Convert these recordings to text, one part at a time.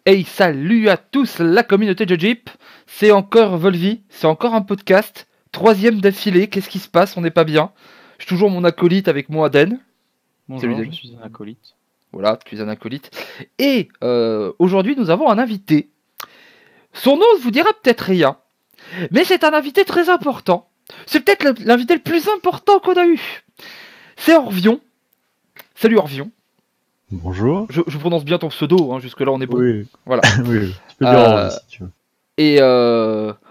Hey, salut à tous la communauté de Jeep, c'est encore Volvi, c'est encore un podcast, troisième d'affilée, qu'est-ce qui se passe, on n'est pas bien. J'ai toujours mon acolyte avec moi, Den. Salut Bonjour, Den. je suis un acolyte. Voilà, tu es un acolyte. Et aujourd'hui nous avons un invité. Son nom ne vous dira peut-être rien, mais c'est un invité très important. C'est peut-être l'invité le plus important qu'on a eu. C'est Orvion. Salut Orvion. Bonjour. Je prononce bien ton pseudo, hein, jusque là on est bon. Oui, Voilà. oui, tu peux dire Orvi si tu veux. Et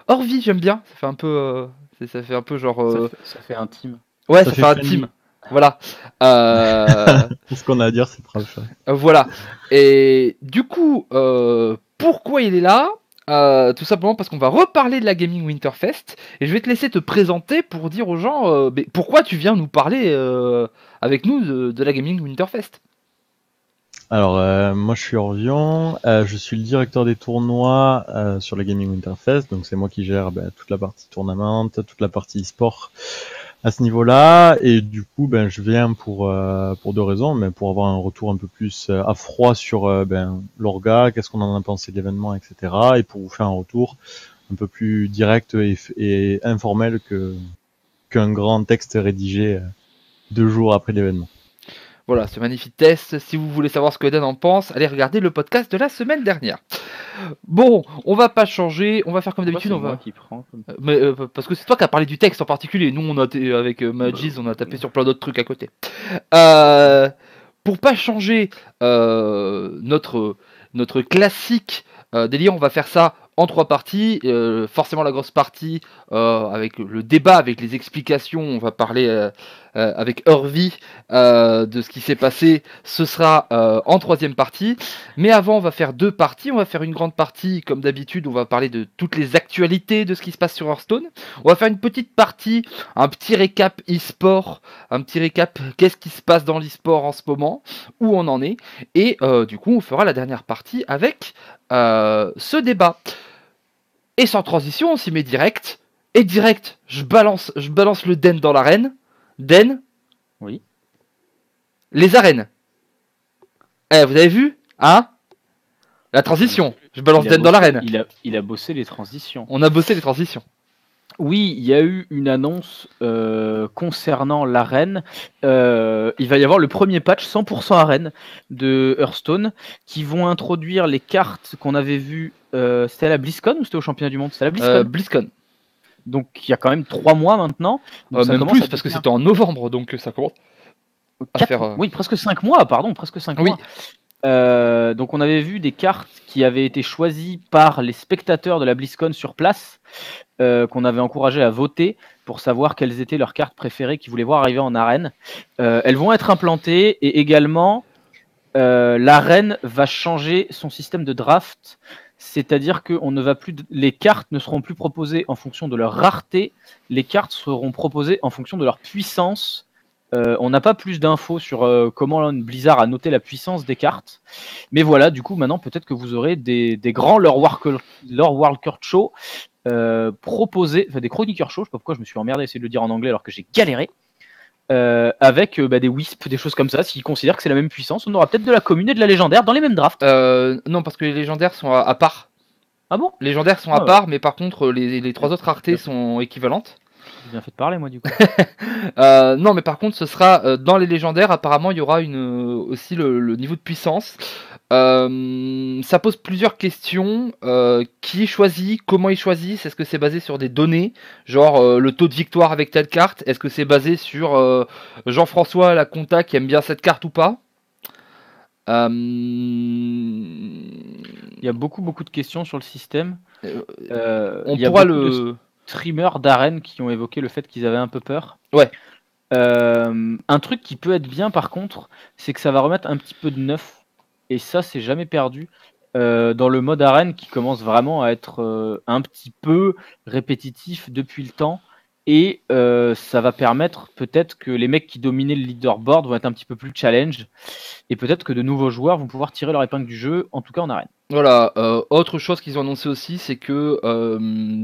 Orvi, j'aime bien. Ça fait un peu, ça fait un peu genre. Ça fait intime. Ouais, Ça ça fait fait un friendly. team. Voilà. Tout ce qu'on a à dire, c'est parfait. Voilà. Et du coup, pourquoi il est là tout simplement parce qu'on va reparler de la Gaming Winterfest. Et je vais te laisser te présenter pour dire aux gens pourquoi tu viens nous parler avec nous de la Gaming Winterfest. Alors, moi je suis Orvion, je suis le directeur des tournois sur la Gaming Winterfest, donc c'est moi qui gère toute la partie tournament, toute la partie e-sport à ce niveau-là, et du coup je viens pour deux raisons, mais pour avoir un retour un peu plus à froid sur l'orga, qu'est-ce qu'on en a pensé de l'événement, etc., et pour vous faire un retour un peu plus direct et informel qu'un grand texte rédigé 2 jours après l'événement. Voilà, ce magnifique test. Si vous voulez savoir ce que Dan en pense, allez regarder le podcast de la semaine dernière. Bon, on va pas changer, on va faire comme d'habitude. C'est on va. moi qui prends. Parce que c'est toi qui as parlé du texte en particulier. Nous, avec Magiz, on a tapé sur plein d'autres trucs à côté. Pour pas changer notre classique délire, on va faire ça en 3 parties. Forcément, la grosse partie avec le débat, avec les explications. On va parler avec Orvi de ce qui s'est passé. Ce sera en 3e partie. Mais avant, on va faire 2 parties. On va faire une grande partie, comme d'habitude. On va parler de toutes les actualités de ce qui se passe sur Hearthstone. On va faire une petite partie, un petit récap e-sport, un petit récap qu'est-ce qui se passe dans l'e-sport en ce moment, où on en est. Et du coup, on fera la dernière partie avec ce débat. Et sans transition, on s'y met direct. Et direct, je balance le Den dans l'arène. Den. Oui. Les arènes. Eh, vous avez vu, hein? La transition. Je balance Den dans l'arène. Il a bossé les transitions. On a bossé les transitions. Oui, il y a eu une annonce concernant l'arène. Il va y avoir le premier patch 100% arène de Hearthstone qui vont introduire les cartes qu'on avait vues. C'était à la BlizzCon ou c'était au championnat du monde? C'était à la BlizzCon. BlizzCon. Donc il y a quand même 3 mois maintenant. Donc, même plus parce que c'était en novembre, donc ça commence à faire. Oui, presque 5 mois, pardon, presque 5 mois. Donc on avait vu des cartes qui avaient été choisies par les spectateurs de la BlizzCon sur place, qu'on avait encouragé à voter pour savoir quelles étaient leurs cartes préférées qu'ils voulaient voir arriver en arène. Elles vont être implantées et également l'arène va changer son système de draft, c'est-à-dire que les cartes ne seront plus proposées en fonction de leur rareté, les cartes seront proposées en fonction de leur puissance. On n'a pas plus d'infos sur comment Blizzard a noté la puissance des cartes. Mais voilà, du coup, maintenant, peut-être que vous aurez des grands Lore Walker Show proposés, enfin des chroniqueurs show, je sais pas pourquoi je me suis emmerdé à essayer de le dire en anglais alors que j'ai galéré, avec des wisps, des choses comme ça. S'ils considèrent que c'est la même puissance, on aura peut-être de la commune et de la légendaire dans les mêmes drafts. Non, parce que les légendaires sont à part. Ah bon? Les légendaires sont à part, mais par contre, les 3 autres raretés sont équivalentes. J'ai bien fait de parler, moi, du coup. Non, mais par contre, ce sera dans les légendaires. Apparemment, il y aura aussi le niveau de puissance. Ça pose plusieurs questions. Qui choisit? Comment ils choisissent? Est-ce que c'est basé sur des données, genre le taux de victoire avec telle carte? Est-ce que c'est basé sur Jean-François la compta qui aime bien cette carte ou pas? Il y a beaucoup de questions sur le système. On pourra Streamers d'arène qui ont évoqué le fait qu'ils avaient un peu peur. Ouais. Un truc qui peut être bien par contre, c'est que ça va remettre un petit peu de neuf, et ça c'est jamais perdu dans le mode arène qui commence vraiment à être un petit peu répétitif depuis le temps, et ça va permettre peut-être que les mecs qui dominaient le leaderboard vont être un petit peu plus challenge, et peut-être que de nouveaux joueurs vont pouvoir tirer leur épingle du jeu, en tout cas en arène. Voilà, autre chose qu'ils ont annoncé aussi, c'est que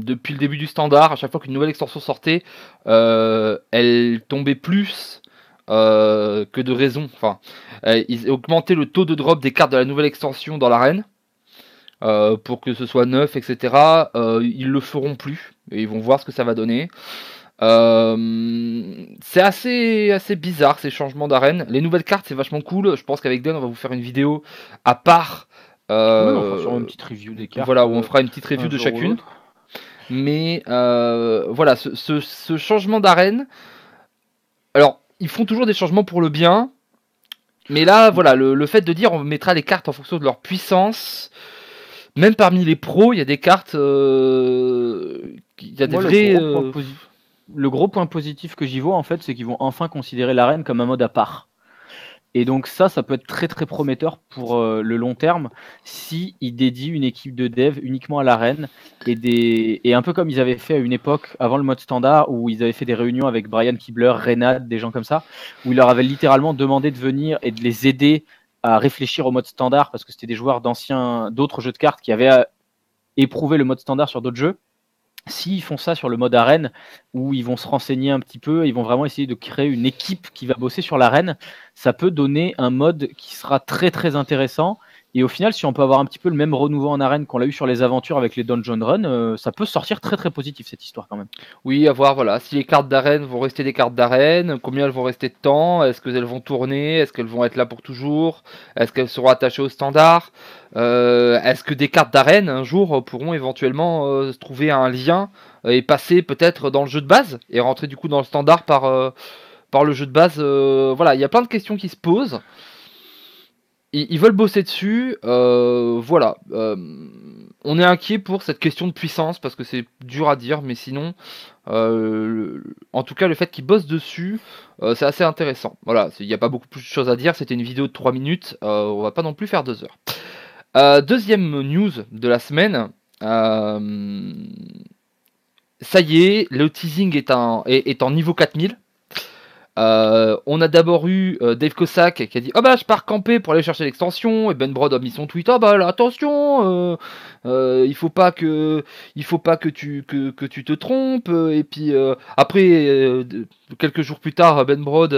depuis le début du standard, à chaque fois qu'une nouvelle extension sortait, elle tombait plus que de raison. Enfin, ils augmentaient le taux de drop des cartes de la nouvelle extension dans l'arène. pour que ce soit neuf, etc. Ils le feront plus et ils vont voir ce que ça va donner. C'est assez bizarre ces changements d'arène. Les nouvelles cartes, c'est vachement cool. Je pense qu'avec Dan, on va vous faire une vidéo à part. On fera sûrement une petite review des cartes. Voilà, où on fera une petite review de chacune. Mais voilà, ce changement d'arène. Alors, ils font toujours des changements pour le bien. Mais là, voilà, le fait de dire on mettra les cartes en fonction de leur puissance. Même parmi les pros, il y a des cartes. Il y a des vrais. Le gros point positif que j'y vois, en fait, c'est qu'ils vont enfin considérer l'arène comme un mode à part. Et donc ça peut être très très prometteur pour le long terme si ils dédient une équipe de dev uniquement à l'arène et un peu comme ils avaient fait à une époque avant le mode standard où ils avaient fait des réunions avec Brian Kibler, Reynad, des gens comme ça, où ils leur avaient littéralement demandé de venir et de les aider à réfléchir au mode standard parce que c'était des joueurs d'autres jeux de cartes qui avaient éprouvé le mode standard sur d'autres jeux. S'ils font ça sur le mode arène, où ils vont se renseigner un petit peu, ils vont vraiment essayer de créer une équipe qui va bosser sur l'arène, ça peut donner un mode qui sera très très intéressant. Et au final, si on peut avoir un petit peu le même renouveau en arène qu'on l'a eu sur les aventures avec les Dungeon Run, ça peut sortir très très positif cette histoire quand même. Oui, à voir, voilà. Si les cartes d'arène vont rester des cartes d'arène, combien elles vont rester de temps, est-ce qu'elles vont tourner, est-ce qu'elles vont être là pour toujours, est-ce qu'elles seront attachées au standard, est-ce que des cartes d'arène un jour pourront éventuellement se trouver un lien et passer peut-être dans le jeu de base et rentrer du coup dans le standard par le jeu de base. Voilà, il y a plein de questions qui se posent. Ils veulent bosser dessus, voilà. On est inquiet pour cette question de puissance parce que c'est dur à dire, mais sinon, en tout cas, le fait qu'ils bossent dessus, c'est assez intéressant. Voilà, il n'y a pas beaucoup plus de choses à dire. C'était une vidéo de 3 minutes, on va pas non plus faire 2 heures. Deuxième news de la semaine. Ça y est, le teasing est en niveau 4000. On a d'abord eu Dave Cossack qui a dit oh bah je pars camper pour aller chercher l'extension, et Ben Brod a mis son tweet oh bah là, attention, il faut pas que tu te trompes, et puis après quelques jours plus tard Ben Brod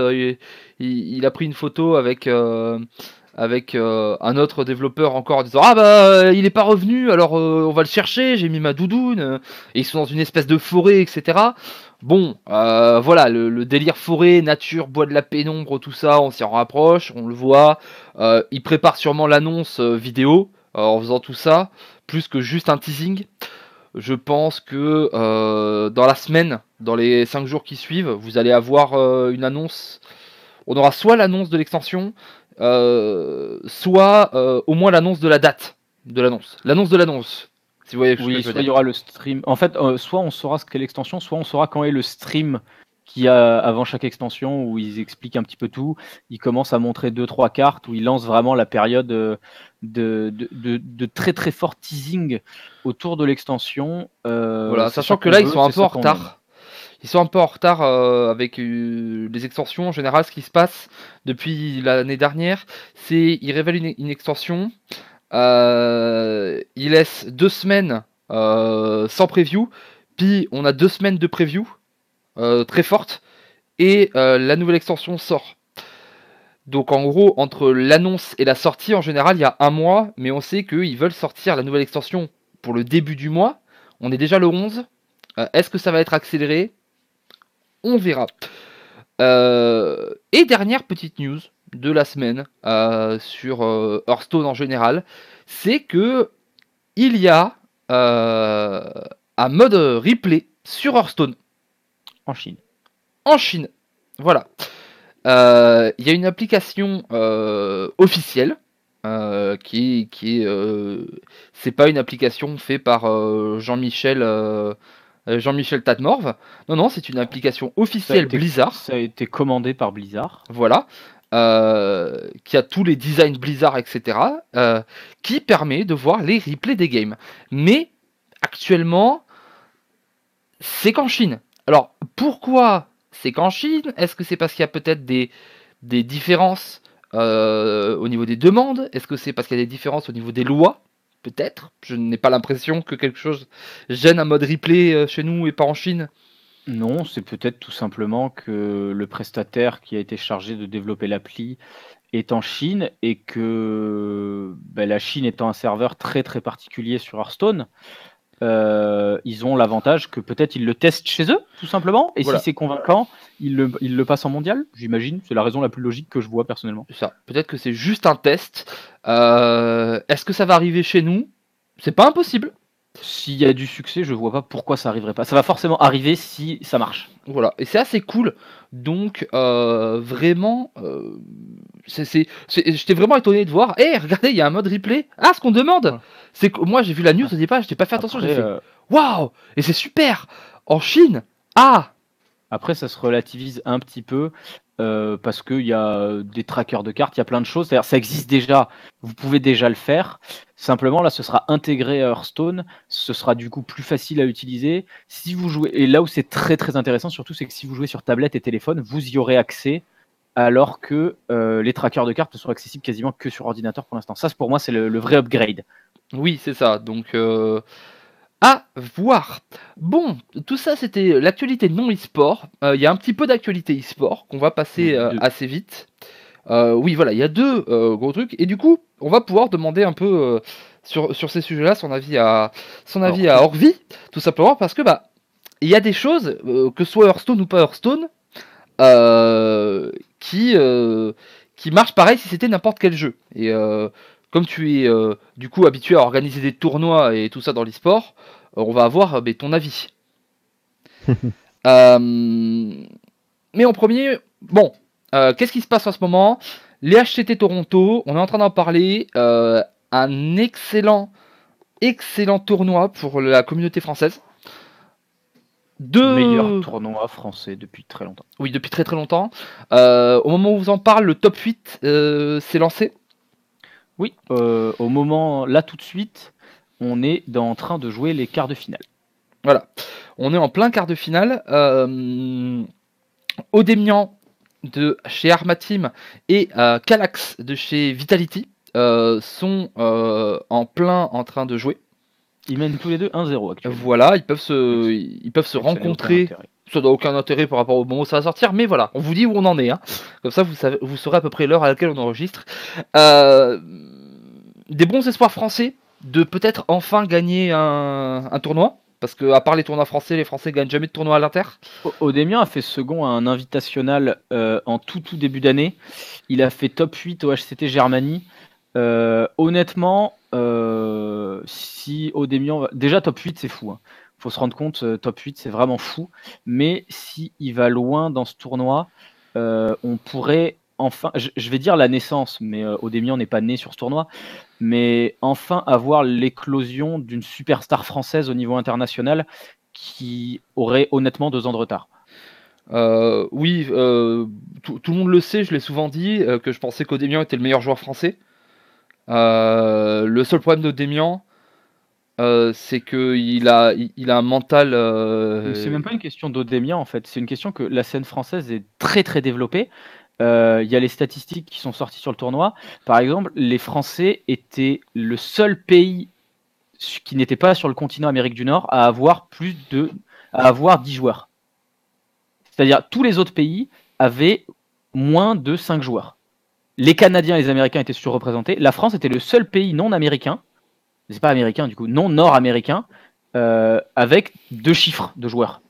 il a pris une photo avec un autre développeur encore en disant ah bah il est pas revenu alors on va le chercher, j'ai mis ma doudoune, et ils sont dans une espèce de forêt, etc. Bon, voilà, le délire forêt, nature, bois de la pénombre, tout ça, on s'y en rapproche, on le voit. Il prépare sûrement l'annonce vidéo en faisant tout ça, plus que juste un teasing. Je pense que dans la semaine, dans les 5 jours qui suivent, vous allez avoir une annonce. On aura soit l'annonce de l'extension, soit au moins l'annonce de la date de l'annonce. L'annonce de l'annonce. Si vous voyez ce que je veux soit dire. il y aura le stream. En fait, soit on saura ce qu'est l'extension, soit on saura quand est le stream qu'il y a avant chaque extension où ils expliquent un petit peu tout. Ils commencent à montrer 2-3 cartes où ils lancent vraiment la période de très très fort teasing autour de l'extension. Voilà, sachant que là, ils sont un peu en retard. Ils sont un peu en retard avec les extensions. En général, ce qui se passe depuis l'année dernière, c'est qu'ils révèlent une extension. Il laisse 2 semaines sans preview, puis on a 2 semaines de preview très fortes, et la nouvelle extension sort. Donc en gros, entre l'annonce et la sortie, en général, il y a 1 mois, mais on sait qu'ils veulent sortir la nouvelle extension pour le début du mois. On est déjà le 11. Est-ce que ça va être accéléré ? On verra. Et dernière petite news de la semaine sur Hearthstone en général, c'est que il y a un mode replay sur Hearthstone en Chine. Voilà. Il y a une application officielle qui est c'est pas une application faite par Jean-Michel Tatmorv. Non, c'est une application officielle Blizzard. Ça a été commandé par Blizzard. Voilà. Qui a tous les designs Blizzard, etc. Qui permet de voir les replays des games. Mais actuellement, c'est qu'en Chine. Alors, pourquoi c'est qu'en Chine ? Est-ce que c'est parce qu'il y a peut-être des différences au niveau des demandes ? Est-ce que c'est parce qu'il y a des différences au niveau des lois ? Peut-être. Je n'ai pas l'impression que quelque chose gêne un mode replay chez nous et pas en Chine. Non, c'est peut-être tout simplement que le prestataire qui a été chargé de développer l'appli est en Chine et que la Chine étant un serveur très très particulier sur Hearthstone, ils ont l'avantage que peut-être ils le testent chez eux, tout simplement, et Voilà. si c'est convaincant, ils le passent en mondial, j'imagine. C'est la raison la plus logique que je vois personnellement. Ça. Peut-être que c'est juste un test. Est-ce que ça va arriver chez nous? C'est pas impossible. S'il y a du succès, je vois pas pourquoi ça arriverait pas. Ça va forcément arriver si ça marche. Voilà, et c'est assez cool. Donc, vraiment, j'étais vraiment étonné de voir. Eh, regardez, il y a un mode replay. Ah, ce qu'on demande, Ouais. c'est que moi j'ai vu la news au départ, j'étais pas fait attention, Après, j'ai fait waouh, et c'est super. En Chine, ah, Après, ça se relativise un petit peu parce qu'il y a des trackers de cartes, il y a plein de choses. C'est-à-dire, ça existe déjà, vous pouvez déjà le faire. Simplement, là, ce sera intégré à Hearthstone. Ce sera du coup plus facile à utiliser. Si vous jouez, et là où c'est très très intéressant, surtout, c'est que si vous jouez sur tablette et téléphone, vous y aurez accès. Alors que les trackers de cartes ne sont accessibles quasiment que sur ordinateur pour l'instant. Ça, pour moi, c'est le vrai upgrade. oui, c'est ça. Donc, à voir. Bon, tout ça c'était l'actualité non e-sport. Il y a un petit peu d'actualité e-sport qu'on va passer Oui, deux. assez vite. Oui, voilà, il y a deux gros trucs. Et du coup, on va pouvoir demander un peu sur ces sujets-là son avis à Orvi, tout simplement parce que bah il y a des choses, que ce soit Hearthstone ou pas Hearthstone, qui marchent pareil si c'était n'importe quel jeu. Et comme tu es du coup habitué à organiser des tournois et tout ça dans l'e-sport, on va avoir ton avis. Euh, mais en premier, bon, qu'est-ce qui se passe en ce moment? Les HCT Toronto, on est en train d'en parler. Un excellent tournoi pour la communauté française. Meilleur tournoi français depuis très longtemps. Oui, depuis très très longtemps. Au moment où on vous en parle, le top 8 s'est lancé. Oui, au moment, là tout de suite, on est en train de jouer les quarts de finale. Voilà, on est en plein quart de finale. Odemian de chez Armateam et Calax de chez Vitality sont en plein en train de jouer. Ils mènent tous les deux 1-0 actuellement. Voilà, ils peuvent se rencontrer. Ça n'a aucun intérêt par rapport au moment où ça va sortir, mais voilà, on vous dit où on en est. Hein. Comme ça, vous saurez à peu près l'heure à laquelle on enregistre. Des bons espoirs français de peut-être enfin gagner un tournoi. Parce que à part les tournois français, les Français gagnent jamais de tournoi à l'inter. Odemian a fait second à un invitational en tout début d'année. Il a fait top 8 au HCT Germanie. Honnêtement, si Odemian... Déjà top 8 c'est fou. Hein. Faut se rendre compte, top 8 c'est vraiment fou. Mais si il va loin dans ce tournoi, on pourrait enfin... Je vais dire la naissance, mais Odemian n'est pas né sur ce tournoi. Mais enfin avoir l'éclosion d'une superstar française au niveau international qui aurait honnêtement 2 ans de retard. Oui, tout le monde le sait, je l'ai souvent dit, que je pensais qu'Odemian était le meilleur joueur français. Le seul problème d'Odemian, c'est qu'il a un mental. C'est même pas une question d'Odemian en fait, c'est une question que la scène française est très très développée. Il y a les statistiques qui sont sorties sur le tournoi. Par exemple, les Français étaient le seul pays qui n'était pas sur le continent Amérique du Nord à avoir 10 joueurs. C'est-à-dire tous les autres pays avaient moins de 5 joueurs. Les Canadiens et les Américains étaient surreprésentés. La France était le seul pays non américain, c'est pas américain du coup, non nord-américain, avec 2 chiffres de joueurs.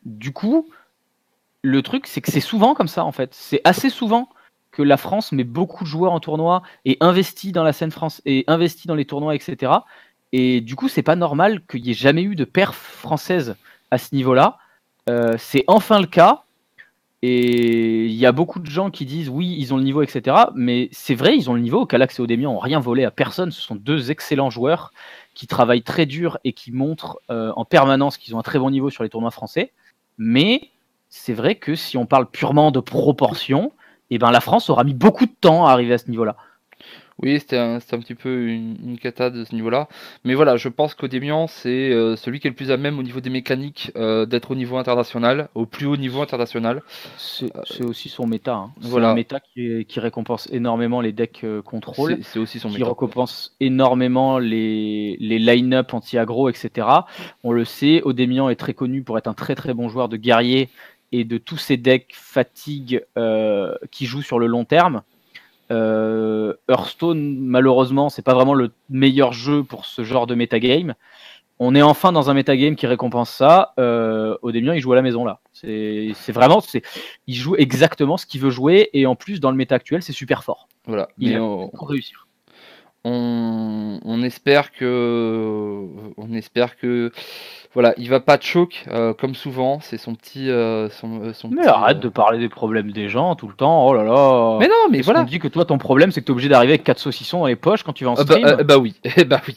Du coup, le truc, c'est que c'est souvent comme ça en fait. C'est assez souvent que la France met beaucoup de joueurs en tournoi et investit dans la scène France et investit dans les tournois, etc. Et du coup, c'est pas normal qu'il n'y ait jamais eu de perf française à ce niveau-là. C'est enfin le cas. Et il y a beaucoup de gens qui disent oui, ils ont le niveau, etc. Mais c'est vrai, ils ont le niveau. Calax et Odemian n'ont rien volé à personne. Ce sont 2 excellents joueurs qui travaillent très dur et qui montrent en permanence qu'ils ont un très bon niveau sur les tournois français. Mais c'est vrai que si on parle purement de proportion, eh ben la France aura mis beaucoup de temps à arriver à ce niveau-là. Oui, c'était un petit peu une cata de ce niveau-là. Mais voilà, je pense qu'Odemian, c'est celui qui est le plus à même au niveau des mécaniques d'être au niveau international, au plus haut niveau international. C'est aussi son méta. Hein. Voilà. C'est un méta qui récompense énormément les decks contrôle. C'est aussi son qui méta. récompense énormément les line-up anti-aggro, etc. On le sait, Odemian est très connu pour être un très très bon joueur de guerrier et de tous ces decks fatigue qui jouent sur le long terme. Hearthstone, malheureusement, c'est pas vraiment le meilleur jeu pour ce genre de metagame. On est enfin dans un metagame qui récompense ça. Odemian, il joue à la maison là. C'est vraiment, il joue exactement ce qu'il veut jouer, et en plus dans le méta actuel, c'est super fort. Voilà. Il pour réussir. On espère que voilà, il va pas de choc comme souvent, c'est son petit Mais arrête de parler des problèmes des gens tout le temps. Oh là là. Mais non, mais voilà. On dit que toi ton problème c'est que t'es obligé d'arriver avec 4 saucissons dans les poches quand tu vas en stream. Bah oui,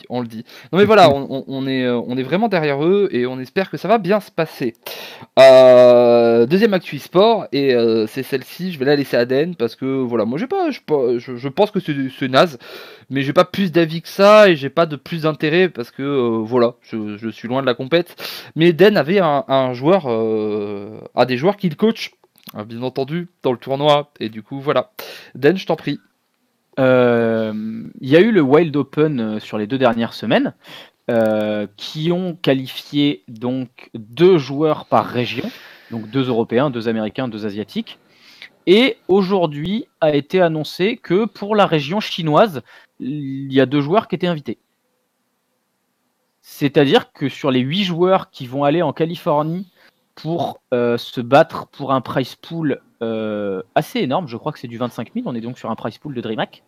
on le dit. Non mais voilà, on est vraiment derrière eux et on espère que ça va bien se passer. Deuxième actu e-sport, et c'est celle-ci, je vais la laisser à Den parce que voilà, moi je pense que c'est naze, mais j'ai pas plus d'avis que ça et j'ai pas de plus d'intérêt parce que voilà, je suis loin de la compète. Mais Den avait un joueur, des joueurs qu'il coach, bien entendu, dans le tournoi, et du coup voilà. Den, je t'en prie. Il y a eu le Wild Open sur les 2 dernières semaines. Qui ont qualifié donc 2 joueurs par région, donc 2 Européens, 2 Américains, 2 Asiatiques. Et aujourd'hui a été annoncé que pour la région chinoise, il y a 2 joueurs qui étaient invités. C'est-à-dire que sur les 8 joueurs qui vont aller en Californie pour se battre pour un prize pool assez énorme, je crois que c'est du 25 000, on est donc sur un prize pool de DreamHack.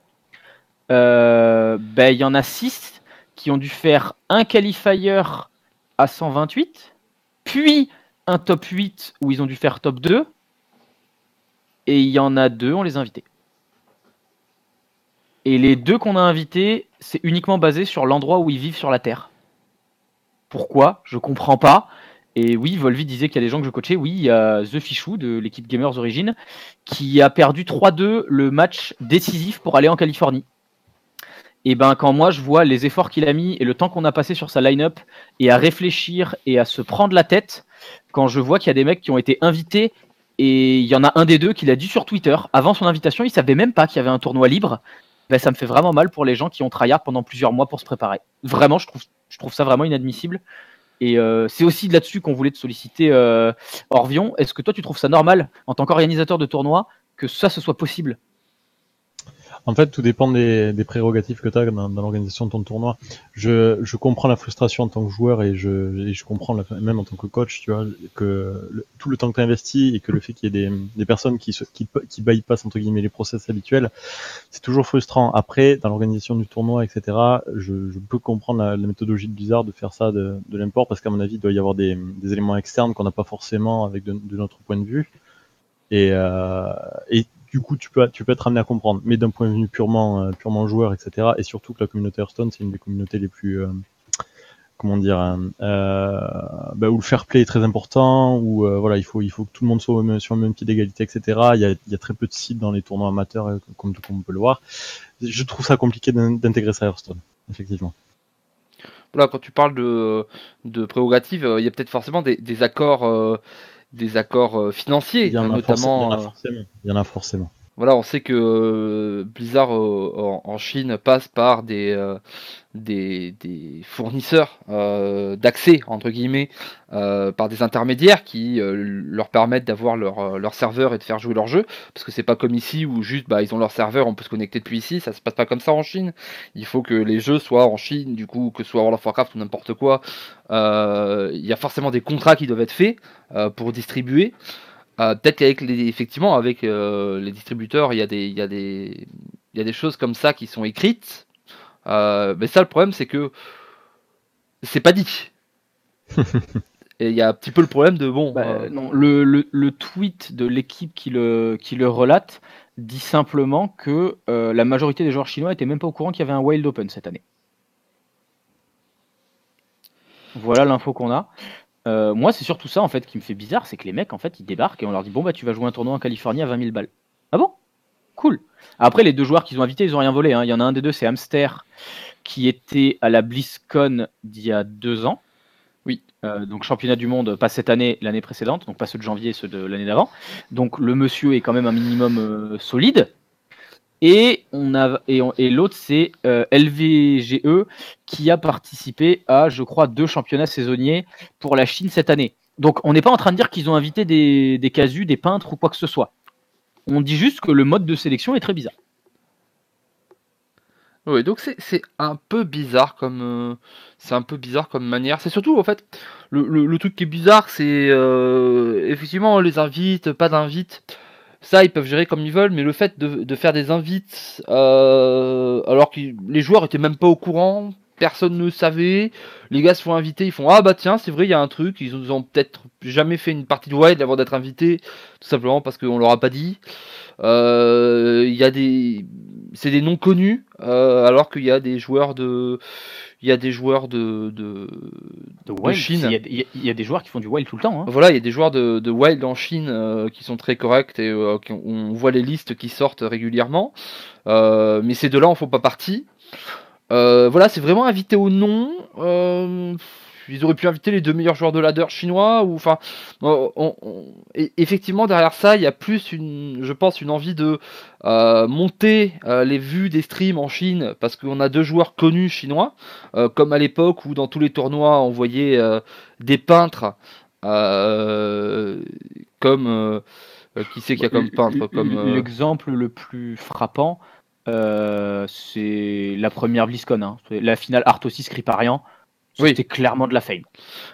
Il y en a 6 qui ont dû faire un qualifier à 128, puis un top 8 où ils ont dû faire top 2, et il y en a 2, on les a invités. Et les 2 qu'on a invités, c'est uniquement basé sur l'endroit où ils vivent sur la Terre. Pourquoi ? Je comprends pas. Et oui, Volvi disait qu'il y a des gens que je coachais. Oui, il y a The Fichou de l'équipe Gamers Origin qui a perdu 3-2 le match décisif pour aller en Californie. Et ben quand moi je vois les efforts qu'il a mis et le temps qu'on a passé sur sa line-up et à réfléchir et à se prendre la tête, quand je vois qu'il y a des mecs qui ont été invités et il y en a un des 2 qui l'a dit sur Twitter, avant son invitation, il savait même pas qu'il y avait un tournoi libre, ben ça me fait vraiment mal pour les gens qui ont tryhard pendant plusieurs mois pour se préparer. Vraiment, je trouve ça vraiment inadmissible. Et c'est aussi de là-dessus qu'on voulait te solliciter, Orvion. Est-ce que toi tu trouves ça normal, en tant qu'organisateur de tournoi, que ça ce soit possible ? En fait, tout dépend des prérogatives que tu as dans l'organisation de ton tournoi. Je comprends la frustration en tant que joueur et je comprends même en tant que coach, tu vois, que tout le temps que tu as investi et que le fait qu'il y ait des personnes qui bypassent entre guillemets les process habituels, c'est toujours frustrant. Après, dans l'organisation du tournoi, etc., je peux comprendre la méthodologie de Blizzard de faire ça de l'import, parce qu'à mon avis, il doit y avoir des éléments externes qu'on n'a pas forcément avec de notre point de vue. Et du coup, tu peux être amené à comprendre. Mais d'un point de vue purement joueur, etc., et surtout que la communauté Hearthstone, c'est une des communautés les plus, où le fair play est très important, où voilà, il faut que tout le monde soit sur le même pied d'égalité, etc. Il y a très peu de sites dans les tournois amateurs, comme on peut le voir. Je trouve ça compliqué d'intégrer ça à Hearthstone, effectivement. Voilà, quand tu parles de prérogatives, il y a peut-être forcément des accords. Des accords financiers, notamment. Il y en a forcément. Voilà, on sait que Blizzard en Chine passe par des fournisseurs d'accès, entre guillemets, par des intermédiaires qui leur permettent d'avoir leur serveur et de faire jouer leur jeu, parce que c'est pas comme ici où juste ils ont leur serveur, on peut se connecter depuis ici, ça se passe pas comme ça en Chine. Il faut que les jeux soient en Chine, du coup, que ce soit World of Warcraft ou n'importe quoi, il y a forcément des contrats qui doivent être faits pour distribuer. Peut-être qu'avec effectivement avec les distributeurs, il y a des choses comme ça qui sont écrites. Mais ça, le problème, c'est que c'est pas dit. Et il y a un petit peu le problème de non, le tweet de l'équipe qui le relate dit simplement que la majorité des joueurs chinois étaient même pas au courant qu'il y avait un Wild Open cette année. Voilà l'info qu'on a. Moi, c'est surtout ça en fait qui me fait bizarre, c'est que les mecs en fait ils débarquent et on leur dit bon tu vas jouer un tournoi en Californie à 20 000 balles. Ah bon ? Cool. Après les 2 joueurs qu'ils ont invités, ils ont rien volé. Hein. Il y en a un des 2, c'est Hamster, qui était à la BlizzCon d'il y a 2 ans. Oui. Donc championnat du monde, pas cette année, l'année précédente, donc pas ceux de janvier, ceux de l'année d'avant. Donc le monsieur est quand même un minimum solide. Et l'autre c'est LVGE qui a participé à, je crois, 2 championnats saisonniers pour la Chine cette année. Donc on n'est pas en train de dire qu'ils ont invité des casus, des peintres ou quoi que ce soit. On dit juste que le mode de sélection est très bizarre. Oui, donc c'est un peu bizarre manière. C'est surtout en fait le truc qui est bizarre, c'est effectivement les invites, pas d'invites. Ça, ils peuvent gérer comme ils veulent, mais le fait de faire des invites alors que les joueurs étaient même pas au courant, personne ne savait, les gars se font inviter, ils font ah bah tiens c'est vrai il y a un truc, ils ont peut-être jamais fait une partie de Wild avant d'être invités, tout simplement parce qu'on leur a pas dit. Il y a c'est des non connus, alors qu'il y a des joueurs de Wild. Chine. Il y a des joueurs qui font du Wild tout le temps. Hein. Voilà, il y a des joueurs de Wild en Chine qui sont très corrects et on voit les listes qui sortent régulièrement. Mais ces deux-là en font pas partie. Voilà, c'est vraiment invité au nom. Ils auraient pu inviter les 2 meilleurs joueurs de ladder chinois ou enfin effectivement derrière ça il y a plus je pense une envie de monter les vues des streams en Chine parce qu'on a 2 joueurs connus chinois comme à l'époque où dans tous les tournois on voyait des peintres comme qui c'est qu'il y a comme peintre comme l'exemple le plus frappant c'est la première BlizzCon, hein. La finale Arthos Kripparrian. C'était clairement de la fame.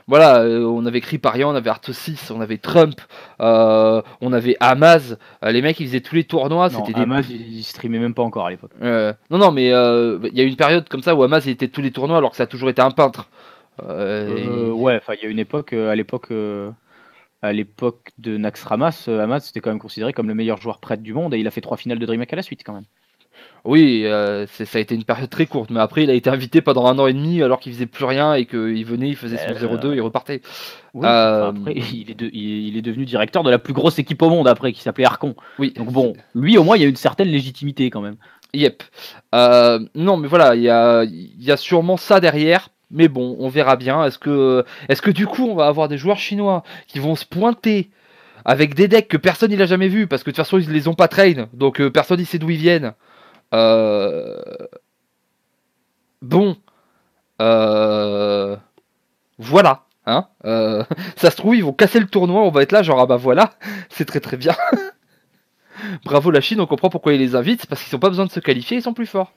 Voilà, on avait Kripparrian, on avait Arthos, on avait Trump, on avait Amaz. Les mecs, ils faisaient tous les tournois. Non, Amaz, il streamait même pas encore à l'époque. Non, mais il y a eu une période comme ça où Amaz il était tous les tournois alors que ça a toujours été un peintre. Ouais, enfin, il y a une époque, à l'époque de Naxxramas, Amaz c'était quand même considéré comme le meilleur joueur prêtre du monde et il a fait 3 finales de DreamHack à la suite quand même. Oui, ça a été une période très courte, mais après il a été invité pendant 1 an et demi alors qu'il faisait plus rien et qu'il venait, il faisait son 0-2 et il repartait. Oui, après il est devenu directeur de la plus grosse équipe au monde après, qui s'appelait Archon. Oui. Donc bon, lui au moins il y a une certaine légitimité quand même. Yep. Non mais voilà, il y a sûrement ça derrière. Mais bon, on verra bien. Est-ce que du coup on va avoir des joueurs chinois qui vont se pointer avec des decks que personne il a jamais vu parce que de toute façon ils les ont pas train, donc personne ne sait d'où ils viennent. Bon, voilà, hein. Ça se trouve ils vont casser le tournoi, on va être là genre ah bah voilà, c'est très très bien. Bravo la Chine, on comprend pourquoi ils les invitent, c'est parce qu'ils n'ont pas besoin de se qualifier, ils sont plus forts.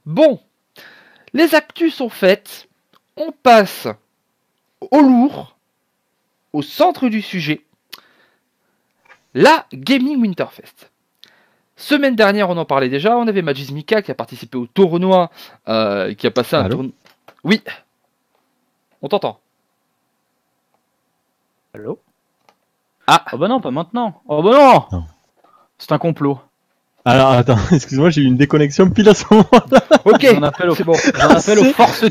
Bon, les actus sont faites, on passe au lourd, au centre du sujet, la Gaming Winterfest. Semaine dernière, on en parlait déjà, on avait Magis Mika qui a participé au tournoi, qui a passé un tournoi... Oui, on t'entend. Allô? Ah. Oh bah non, pas maintenant. Oh bah non. C'est un complot. Alors attends, excuse-moi, j'ai eu une déconnexion pile à ce moment-là. Ok, j'en appelle aux forces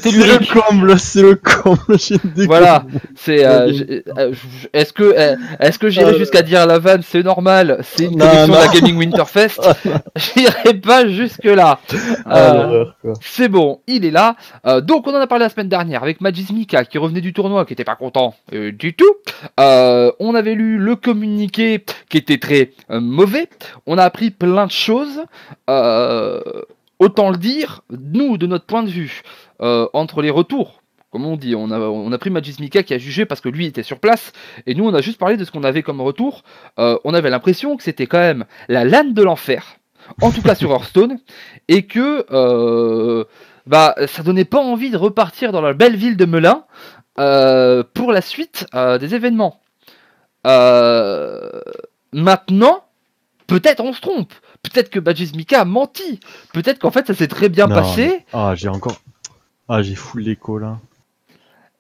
telluriques. C'est le comble, j'ai une déconnexion. Voilà, c'est. Est-ce que j'irai jusqu'à dire à la vanne, c'est normal, c'est une connexion de la Gaming Winterfest. J'irai pas jusque là. C'est bon, il est là. Donc on en a parlé la semaine dernière avec Magis Mika qui revenait du tournoi, qui était pas content du tout. On avait lu le communiqué qui était très mauvais. On a appris plein de choses. Autant le dire, nous, de notre point de vue, entre les retours, comme on dit, on a pris Magis Mika qui a jugé parce que lui était sur place, et nous on a juste parlé de ce qu'on avait comme retour. On avait l'impression que c'était quand même la LAN de l'enfer, en tout cas sur Hearthstone, et que ça donnait pas envie de repartir dans la belle ville de Melun pour la suite des événements. Maintenant, peut-être on se trompe. Peut-être que Magis Mika a menti. Peut-être qu'en fait ça s'est très bien passé. J'ai full l'écho là.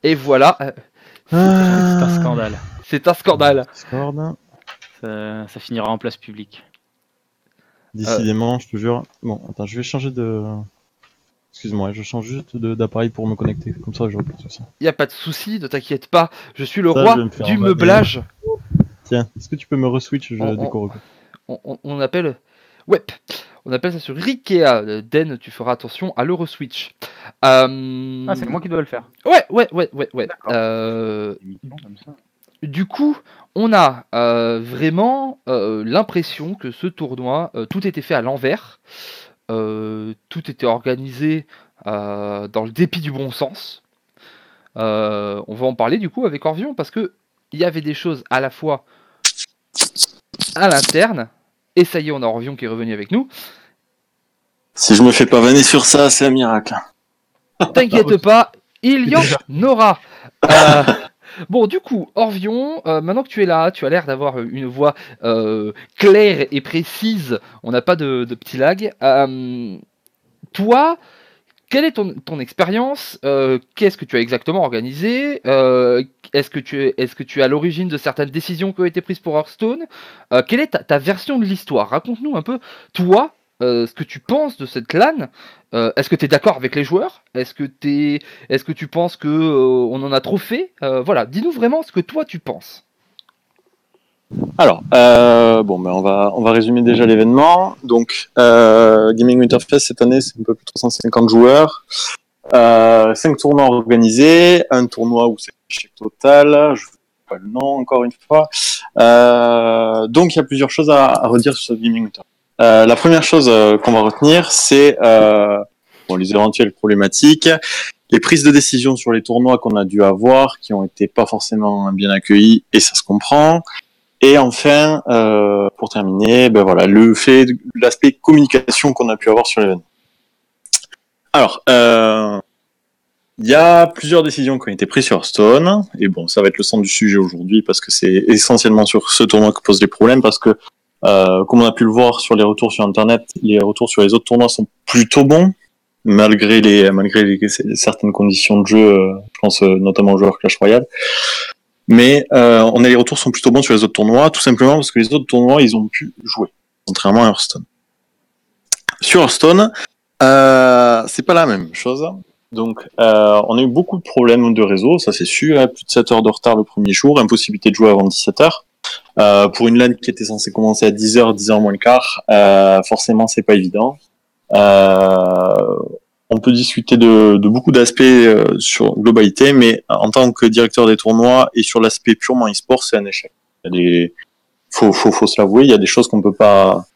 Et voilà. C'est un scandale. C'est un scandale. Ça finira en place publique. Décidément, je te jure. Bon, attends, je vais changer de... Excuse-moi, je change juste d'appareil pour me connecter. Comme ça, j'aurai pas de soucis. Y a pas de soucis, ne t'inquiète pas. Je suis le roi du meublage. Tiens, est-ce que tu peux me re-switch? Je décore. On appelle... Ouais, on appelle ça sur Rikea. Den, tu feras attention à le re-switch. Ah, c'est moi qui dois le faire. Ouais. Du coup, on a vraiment l'impression que ce tournoi, tout était fait à l'envers. Tout était organisé dans le dépit du bon sens. On va en parler du coup avec Orvion parce que il y avait des choses à la fois à l'interne. Et ça y est, on a Orvion qui est revenu avec nous. Si je me fais pas vanner sur ça, c'est un miracle. T'inquiète pas, il y en aura. Bon, du coup, Orvion, maintenant que tu es là, tu as l'air d'avoir une voix claire et précise. On n'a pas de petit lag. Toi, quelle est ton expérience? Qu'est-ce que tu as exactement organisé? Est-ce que tu es à l'origine de certaines décisions qui ont été prises pour Hearthstone? Quelle est ta version de l'histoire? Raconte-nous un peu, toi, ce que tu penses de cette LAN. Est-ce que tu es d'accord avec les joueurs? Est-ce que tu penses que on en a trop fait? Voilà, dis-nous vraiment ce que toi tu penses. Alors, on va résumer déjà l'événement. Donc, Gaming Winterfest cette année, c'est un peu plus de 350 joueurs, 5 tournois organisés, un tournoi où c'est l'échec total. Je ne sais pas le nom encore une fois. Donc, il y a plusieurs choses à redire sur ce Gaming Winterfest. La première chose qu'on va retenir, c'est les éventuelles problématiques, les prises de décision sur les tournois qu'on a dû avoir, qui ont été pas forcément bien accueillis, et ça se comprend. Et enfin, pour terminer, l'aspect communication qu'on a pu avoir sur l'événement. Alors, il y a plusieurs décisions qui ont été prises sur Hearthstone, et bon, ça va être le centre du sujet aujourd'hui parce que c'est essentiellement sur ce tournoi que posent les problèmes, parce que comme on a pu le voir sur les retours sur Internet, les retours sur les autres tournois sont plutôt bons, malgré certaines conditions de jeu, je pense notamment aux joueurs Clash Royale. Mais les retours sont plutôt bons sur les autres tournois, tout simplement parce que les autres tournois, ils ont pu jouer, contrairement à Hearthstone. Sur Hearthstone, c'est pas la même chose. Donc, on a eu beaucoup de problèmes de réseau, ça c'est sûr, hein, plus de 7 heures de retard le premier jour, impossibilité de jouer avant 17 heures. Pour une LAN qui était censée commencer à 10 heures, 10 heures moins le quart, forcément c'est pas évident. On peut discuter de beaucoup d'aspects sur globalité, mais en tant que directeur des tournois et sur l'aspect purement e-sport, c'est un échec. Faut se l'avouer, il y a des choses qu'on peut pas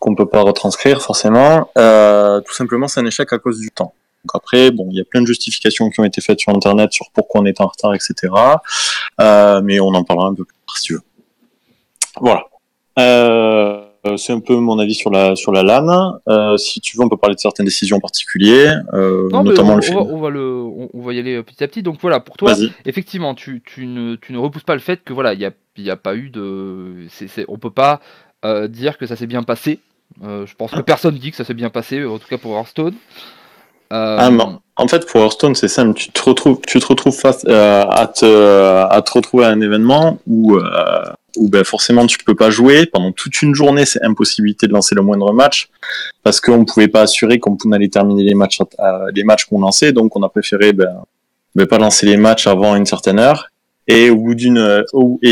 retranscrire forcément. Tout simplement, c'est un échec à cause du temps. Donc après, bon, il y a plein de justifications qui ont été faites sur Internet sur pourquoi on est en retard, etc. Mais on en parlera un peu plus tard si tu veux. Voilà. C'est un peu mon avis sur la LAN. Si tu veux, on peut parler de certaines décisions en particulier, notamment le fait. On va y aller petit à petit. Donc voilà, pour toi, effectivement, tu ne repousses pas le fait que voilà, il y a pas eu de, on peut pas dire que ça s'est bien passé. Je pense que personne dit que ça s'est bien passé, en tout cas pour Hearthstone. Non. En fait, pour Hearthstone, c'est simple. Tu te retrouves face à te retrouver à un événement où forcément tu peux pas jouer pendant toute une journée. C'est impossibilité de lancer le moindre match parce qu'on pouvait pas assurer qu'on allait terminer les matchs qu'on lançait. Donc, on a préféré pas lancer les matchs avant une certaine heure. Et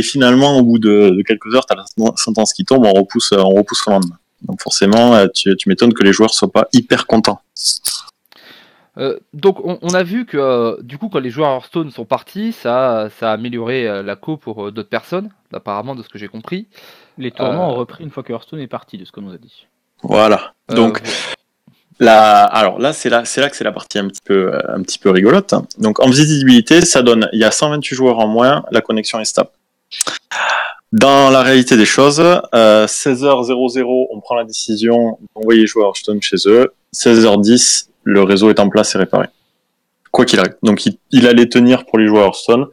finalement, au bout de quelques heures, t'as la sentence qui tombe. On repousse le lendemain. Donc, forcément, tu m'étonnes que les joueurs soient pas hyper contents. Donc on a vu que du coup quand les joueurs Hearthstone sont partis, ça a amélioré la co pour d'autres personnes, apparemment de ce que j'ai compris. Les tournois ont repris une fois que Hearthstone est parti, de ce qu'on nous a dit. Voilà. Donc alors là c'est là que c'est la partie un petit peu rigolote. Donc en visibilité, ça donne, il y a 128 joueurs en moins, la connexion est stable. Dans la réalité des choses, 16h00, on prend la décision d'envoyer les joueurs Hearthstone chez eux. 16h10, le réseau est en place et réparé. Quoi qu'il arrive. Donc il allait tenir pour les joueurs Hearthstone.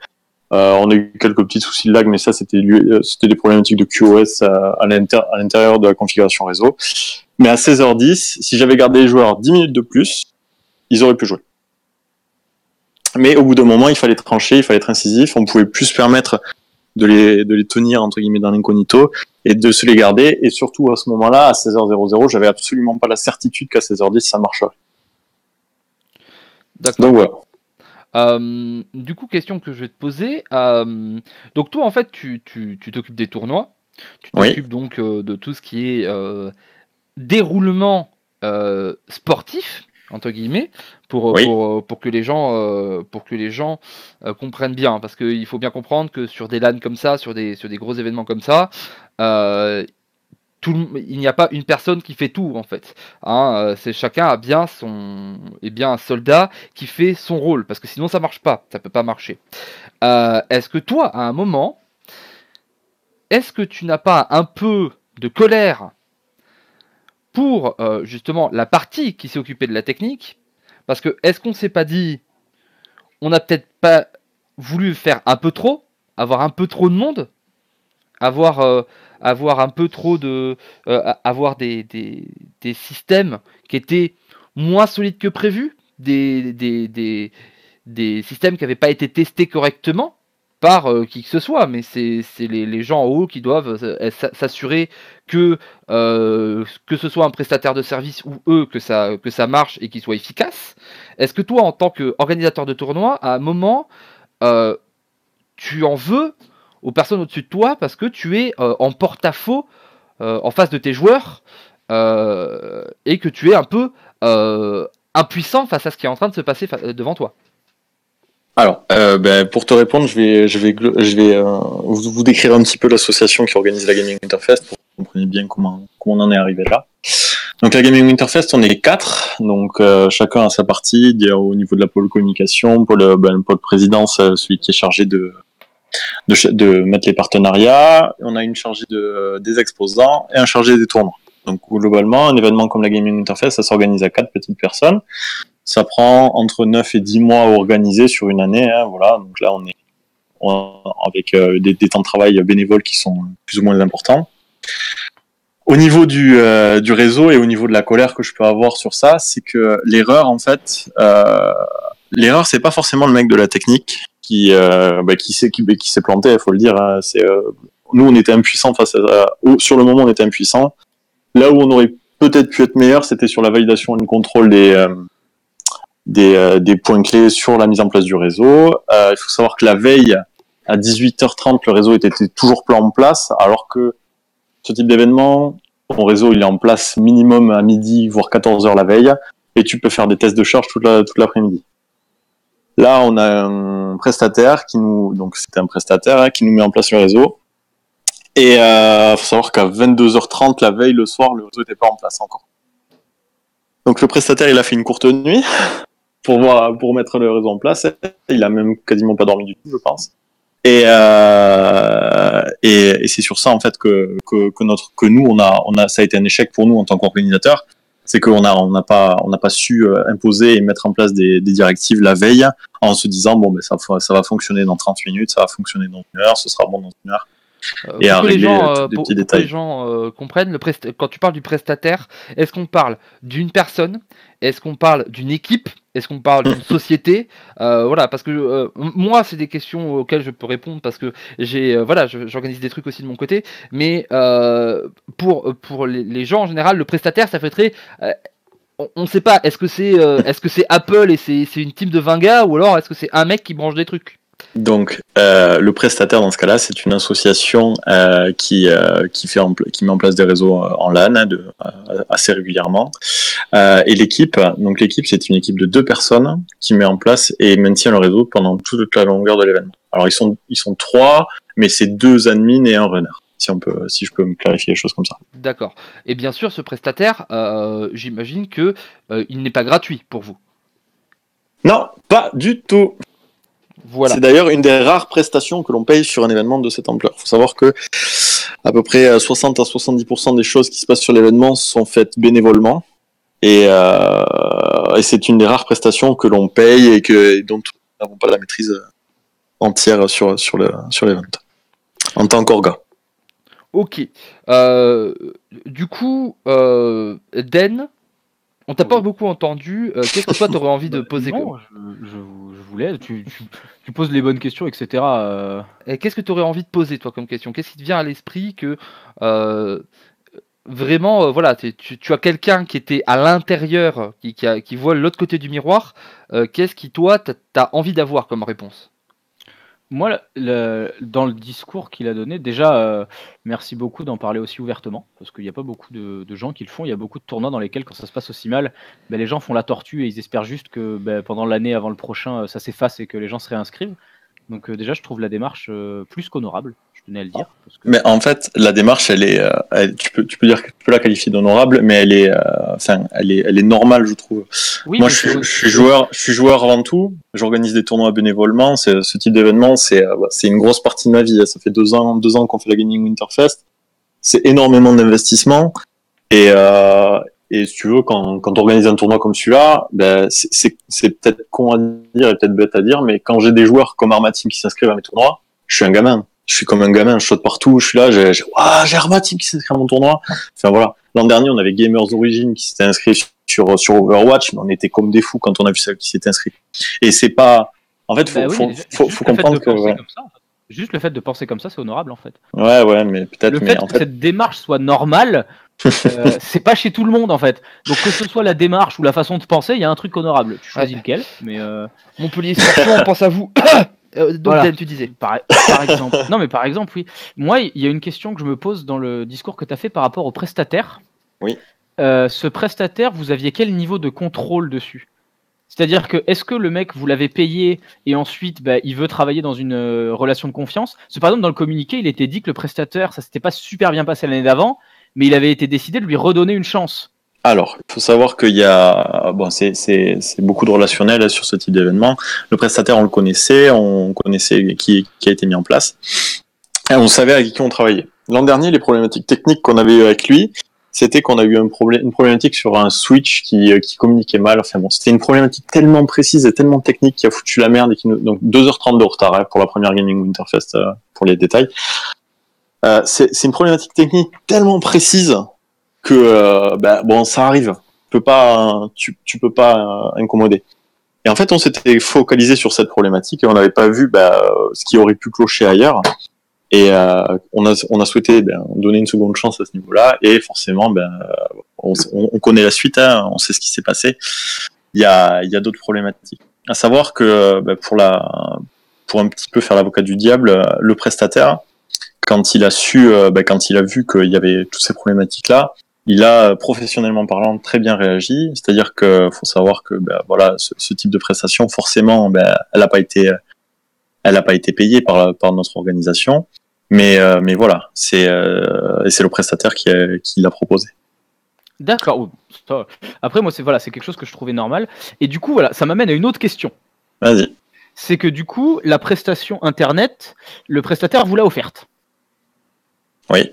On a eu quelques petits soucis de lag, mais ça c'était des problématiques de QoS à l'intérieur de la configuration réseau. Mais à 16h10, si j'avais gardé les joueurs 10 minutes de plus, ils auraient pu jouer. Mais au bout d'un moment, il fallait trancher, il fallait être incisif. On pouvait plus se permettre de les tenir entre guillemets dans l'incognito et de se les garder. Et surtout à ce moment-là, à 16h00, j'avais absolument pas la certitude qu'à 16h10 ça marcherait. D'accord. Donc voilà. Du coup, question que je vais te poser. Donc toi, en fait, tu t'occupes des tournois. Tu t'occupes donc de tout ce qui est déroulement sportif entre guillemets pour que les gens comprennent bien, parce qu'il faut bien comprendre que sur des LAN comme ça, sur des gros événements comme ça, il n'y a pas une personne qui fait tout en fait. C'est chacun a bien un soldat qui fait son rôle, parce que sinon ça marche pas, ça peut pas marcher. Est-ce que toi, à un moment, est-ce que tu n'as pas un peu de colère pour justement la partie qui s'est occupée de la technique, parce que est-ce qu'on s'est pas dit, on n'a peut-être pas voulu faire un peu trop, avoir un peu trop de monde, avoir un peu trop de avoir des systèmes qui étaient moins solides que prévu, des systèmes qui n'avaient pas été testés correctement par qui que ce soit, mais c'est les gens en haut qui doivent s'assurer que ce soit un prestataire de service ou eux, que ça marche et qu'ils soient efficaces. Est-ce que toi, en tant qu'organisateur de tournoi, à un moment, tu en veux aux personnes au-dessus de toi parce que tu es en porte-à-faux en face de tes joueurs et que tu es un peu impuissant face à ce qui est en train de se passer devant toi? Alors, pour te répondre, je vais vous décrire un petit peu l'association qui organise la Gaming Winterfest pour que vous compreniez bien comment on en est arrivé là. Donc la Gaming Winterfest, on est 4, donc chacun a sa partie. Au niveau de la pôle communication, pôle présidence, celui qui est chargé de mettre les partenariats. On a une chargée des exposants et un chargé des tournois. Donc globalement, un événement comme la Gaming Winterfest, ça s'organise à 4 petites personnes. Ça prend entre 9 et 10 mois à organiser sur une année. Voilà. Donc là, on est avec des temps de travail bénévoles qui sont plus ou moins importants. Au niveau du réseau et au niveau de la colère que je peux avoir sur ça, c'est que l'erreur, en fait, l'erreur, c'est pas forcément le mec de la technique qui s'est planté, il faut le dire. Nous, on était impuissants sur le moment, on était impuissants. Là où on aurait peut-être pu être meilleur, c'était sur la validation et le contrôle des points clés sur la mise en place du réseau. Il faut savoir que la veille, à 18h30, le réseau était toujours pas en place, alors que ce type d'événement, ton réseau il est en place minimum à midi, voire 14h la veille, et tu peux faire des tests de charge toute l'après-midi. Là, on a un prestataire qui nous met en place le réseau. Et faut savoir qu'à 22h30 la veille, le soir, le réseau n'était pas en place encore. Donc le prestataire, il a fait une courte nuit pour mettre le réseau en place. Il a même quasiment pas dormi du tout, je pense. Et c'est sur ça en fait que nous on a ça a été un échec pour nous en tant qu'organisateur, c'est qu'on n'a pas su imposer et mettre en place des directives la veille en se disant bon ça va fonctionner dans 30 minutes, ça va fonctionner dans 1 heure, ce sera bon dans 1 heure. Et à régler des petits détails. Pour que les gens comprennent, quand tu parles du prestataire, est-ce qu'on parle d'une personne? Est-ce qu'on parle d'une équipe? Est-ce qu'on parle d'une société? Voilà, parce que moi, c'est des questions auxquelles je peux répondre parce que j'organise des trucs aussi de mon côté. Mais pour les gens en général, le prestataire, ça fait très on ne sait pas. Est-ce que c'est Apple et c'est une team de 20 gars, ou alors est-ce que c'est un mec qui branche des trucs? Donc, le prestataire dans ce cas-là, c'est une association qui met en place des réseaux en LAN assez régulièrement. Et l'équipe, c'est une équipe de 2 personnes qui met en place et maintient le réseau pendant toute la longueur de l'événement. Alors ils sont 3, mais c'est 2 admins et un runner. Si je peux me clarifier les choses comme ça. D'accord. Et bien sûr, ce prestataire, j'imagine que il n'est pas gratuit pour vous. Non, pas du tout. Voilà. C'est d'ailleurs une des rares prestations que l'on paye sur un événement de cette ampleur. Il faut savoir que à peu près 60 à 70% des choses qui se passent sur l'événement sont faites bénévolement. Et c'est une des rares prestations que l'on paye et dont nous n'avons pas la maîtrise entière sur l'événement. En tant qu'orga. Ok. Du coup, Den, on t'a pas beaucoup entendu. Qu'est-ce que toi t'aurais envie de poser? Non, je voulais. Tu poses les bonnes questions, etc. Et qu'est-ce que tu aurais envie de poser toi comme question? Qu'est-ce qui te vient à l'esprit que vraiment, voilà, tu as quelqu'un qui était à l'intérieur, qui voit l'autre côté du miroir. Qu'est-ce qui toi t'as envie d'avoir comme réponse? Moi, dans le discours qu'il a donné, déjà, merci beaucoup d'en parler aussi ouvertement, parce qu'il n'y a pas beaucoup de gens qui le font. Il y a beaucoup de tournois dans lesquels, quand ça se passe aussi mal, les gens font la tortue et ils espèrent juste que pendant l'année avant le prochain, ça s'efface et que les gens se réinscrivent. Donc déjà, je trouve la démarche plus qu'honorable, je tenais à le dire. Parce que... Mais en fait, la démarche, elle est, tu peux dire que tu peux la qualifier d'honorable, mais elle est normale, je trouve. Oui, moi, je suis joueur avant tout. J'organise des tournois bénévolement. Ce type d'événement, c'est une grosse partie de ma vie. Ça fait 2 ans qu'on fait la Gaming Winterfest. C'est énormément d'investissement. Et si tu veux, quand on organise un tournoi comme celui-là, ben, c'est peut-être con à dire et peut-être bête à dire, mais quand j'ai des joueurs comme Armateam qui s'inscrivent à mes tournois, je suis un gamin. Je suis comme un gamin, je saute partout, je suis là, j'ai Armateam qui s'inscrit à mon tournoi. Enfin voilà. L'an dernier, on avait Gamers Origin qui s'était inscrit sur Overwatch, mais on était comme des fous quand on a vu ça qui s'était inscrit. Et c'est pas, en fait, faut comprendre que, ouais. Juste le fait de penser comme ça, c'est honorable en fait. Ouais, mais peut-être. Le fait que cette démarche soit normale, c'est pas chez tout le monde en fait. Donc que ce soit la démarche ou la façon de penser, il y a un truc honorable. Tu choisis lequel, mais Montpellier Sport, on pense à vous. Donc voilà. Tu disais. Par exemple. Non mais par exemple, oui. Moi, il y a une question que je me pose dans le discours que tu as fait par rapport au prestataire. Oui. Ce prestataire, vous aviez quel niveau de contrôle dessus ? C'est-à-dire que, est-ce que le mec, vous l'avez payé et ensuite, il veut travailler dans une relation de confiance ? Parce que, par exemple, dans le communiqué, il était dit que le prestataire, ça s'était pas super bien passé l'année d'avant, mais il avait été décidé de lui redonner une chance. Alors, il faut savoir qu'il y a, c'est beaucoup de relationnel sur ce type d'événement. Le prestataire, on connaissait qui a été mis en place, et on savait avec qui on travaillait. L'an dernier, les problématiques techniques qu'on avait eues avec lui, c'était qu'on a eu une problématique sur un switch qui communiquait mal. Enfin bon, c'était une problématique tellement précise et tellement technique qui a foutu la merde et donc 2h30 de retard pour la première Gaming Winterfest pour les détails. C'est une problématique technique tellement précise que ça arrive. Tu peux pas incommoder. Et en fait, on s'était focalisé sur cette problématique et on n'avait pas vu ce qui aurait pu clocher ailleurs. Et on a souhaité donner une seconde chance à ce niveau-là, et forcément, on connaît la suite, hein, on sait ce qui s'est passé. Il y a d'autres problématiques. À savoir que pour un petit peu faire l'avocat du diable, le prestataire, quand il a vu qu'il y avait toutes ces problématiques-là, il a professionnellement parlant très bien réagi. C'est-à-dire que faut savoir que ce type de prestation, forcément, elle n'a pas été payée par notre organisation. Mais voilà, c'est le prestataire qui l'a proposé. D'accord. Après, moi, c'est quelque chose que je trouvais normal. Et du coup, ça m'amène à une autre question. Vas-y. C'est que du coup, la prestation Internet, le prestataire vous l'a offerte. Oui.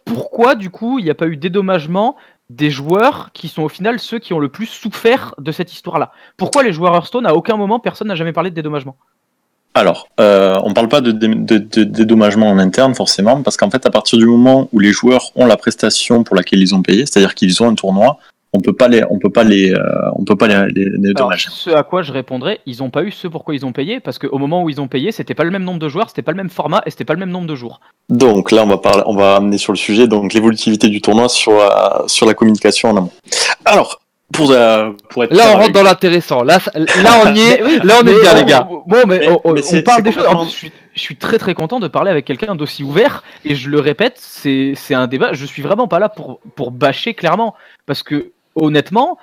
Pourquoi, du coup, il n'y a pas eu dédommagement des joueurs qui sont au final ceux qui ont le plus souffert de cette histoire-là ? Pourquoi les joueurs Hearthstone, à aucun moment, personne n'a jamais parlé de dédommagement ? Alors, on parle pas de dédommagement en interne forcément, parce qu'en fait, à partir du moment où les joueurs ont la prestation pour laquelle ils ont payé, c'est-à-dire qu'ils ont un tournoi, on peut pas les dédommager. Ce à quoi je répondrais, ils n'ont pas eu ce pourquoi ils ont payé, parce qu'au moment où ils ont payé, c'était pas le même nombre de joueurs, c'était pas le même format et c'était pas le même nombre de jours. Donc là, on va amener sur le sujet, donc l'évolutivité du tournoi sur la communication en amont. Alors. Pour être là, on rentre dans l'intéressant. Là, on y est. Là, on est bien, les gars. On parle des choses. Je suis très très content de parler avec quelqu'un d'aussi ouvert. Et je le répète, c'est un débat. Je suis vraiment pas là pour bâcher clairement, parce que honnêtement,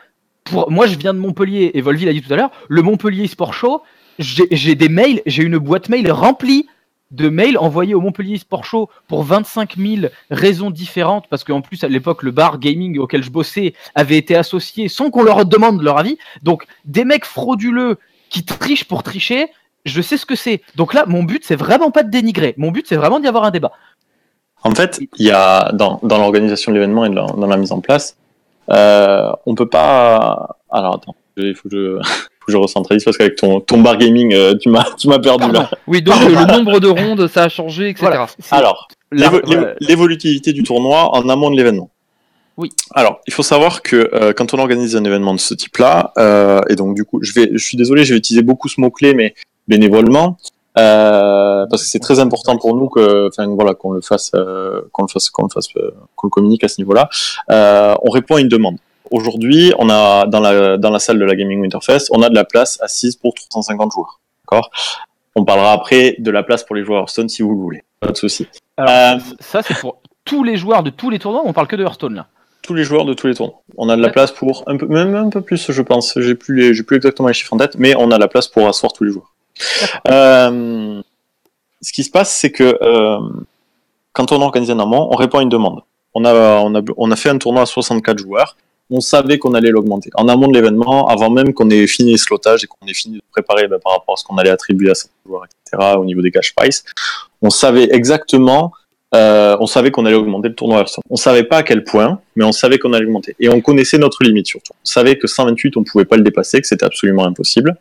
moi, je viens de Montpellier. Et Volvi l'a dit tout à l'heure. Le Montpellier Sport Show, j'ai des mails, j'ai une boîte mail remplie de mails envoyés au Montpellier Sport Show pour 25 000 raisons différentes, parce qu'en plus à l'époque le bar gaming auquel je bossais avait été associé sans qu'on leur demande leur avis. Donc des mecs frauduleux qui trichent pour tricher, je sais ce que c'est. Donc là, mon but c'est vraiment pas de dénigrer, mon but c'est vraiment d'y avoir un débat. En fait, il y a dans l'organisation de l'événement et dans la mise en place, on peut pas. Alors attends, il faut que je recentralise parce qu'avec ton bar gaming, tu m'as perdu là. Oui, donc le nombre de rondes, ça a changé, etc. Voilà. Alors, l'évolutivité du tournoi en amont de l'événement. Oui. Alors, il faut savoir que quand on organise un événement de ce type-là, et donc du coup, je suis désolé, je vais utiliser beaucoup ce mot-clé, mais bénévolement, parce que c'est très important pour nous qu'on le fasse, qu'on le communique à ce niveau-là. On répond à une demande. Aujourd'hui, on a dans la salle de la Gaming Winterfest, on a de la place assise pour 350 joueurs. D'accord ? On parlera après de la place pour les joueurs Hearthstone si vous le voulez. Pas de souci. Alors, ça c'est pour tous les joueurs de tous les tournois, on parle que de Hearthstone là. Tous les joueurs de tous les tournois. On a de la place pour même un peu plus, je pense. J'ai plus exactement les chiffres en tête, mais on a la place pour asseoir tous les joueurs. Ce qui se passe, c'est que quand on organise un amont, on répond à une demande. On a fait un tournoi à 64 joueurs. On savait qu'on allait l'augmenter. En amont de l'événement, avant même qu'on ait fini les slotages et qu'on ait fini de préparer par rapport à ce qu'on allait attribuer à ces joueurs, etc., au niveau des cash price, on savait exactement on savait qu'on allait augmenter le tournoi Hearthstone. On savait pas à quel point, mais on savait qu'on allait augmenter. Et on connaissait notre limite surtout. On savait que 128, on pouvait pas le dépasser, que c'était absolument impossible.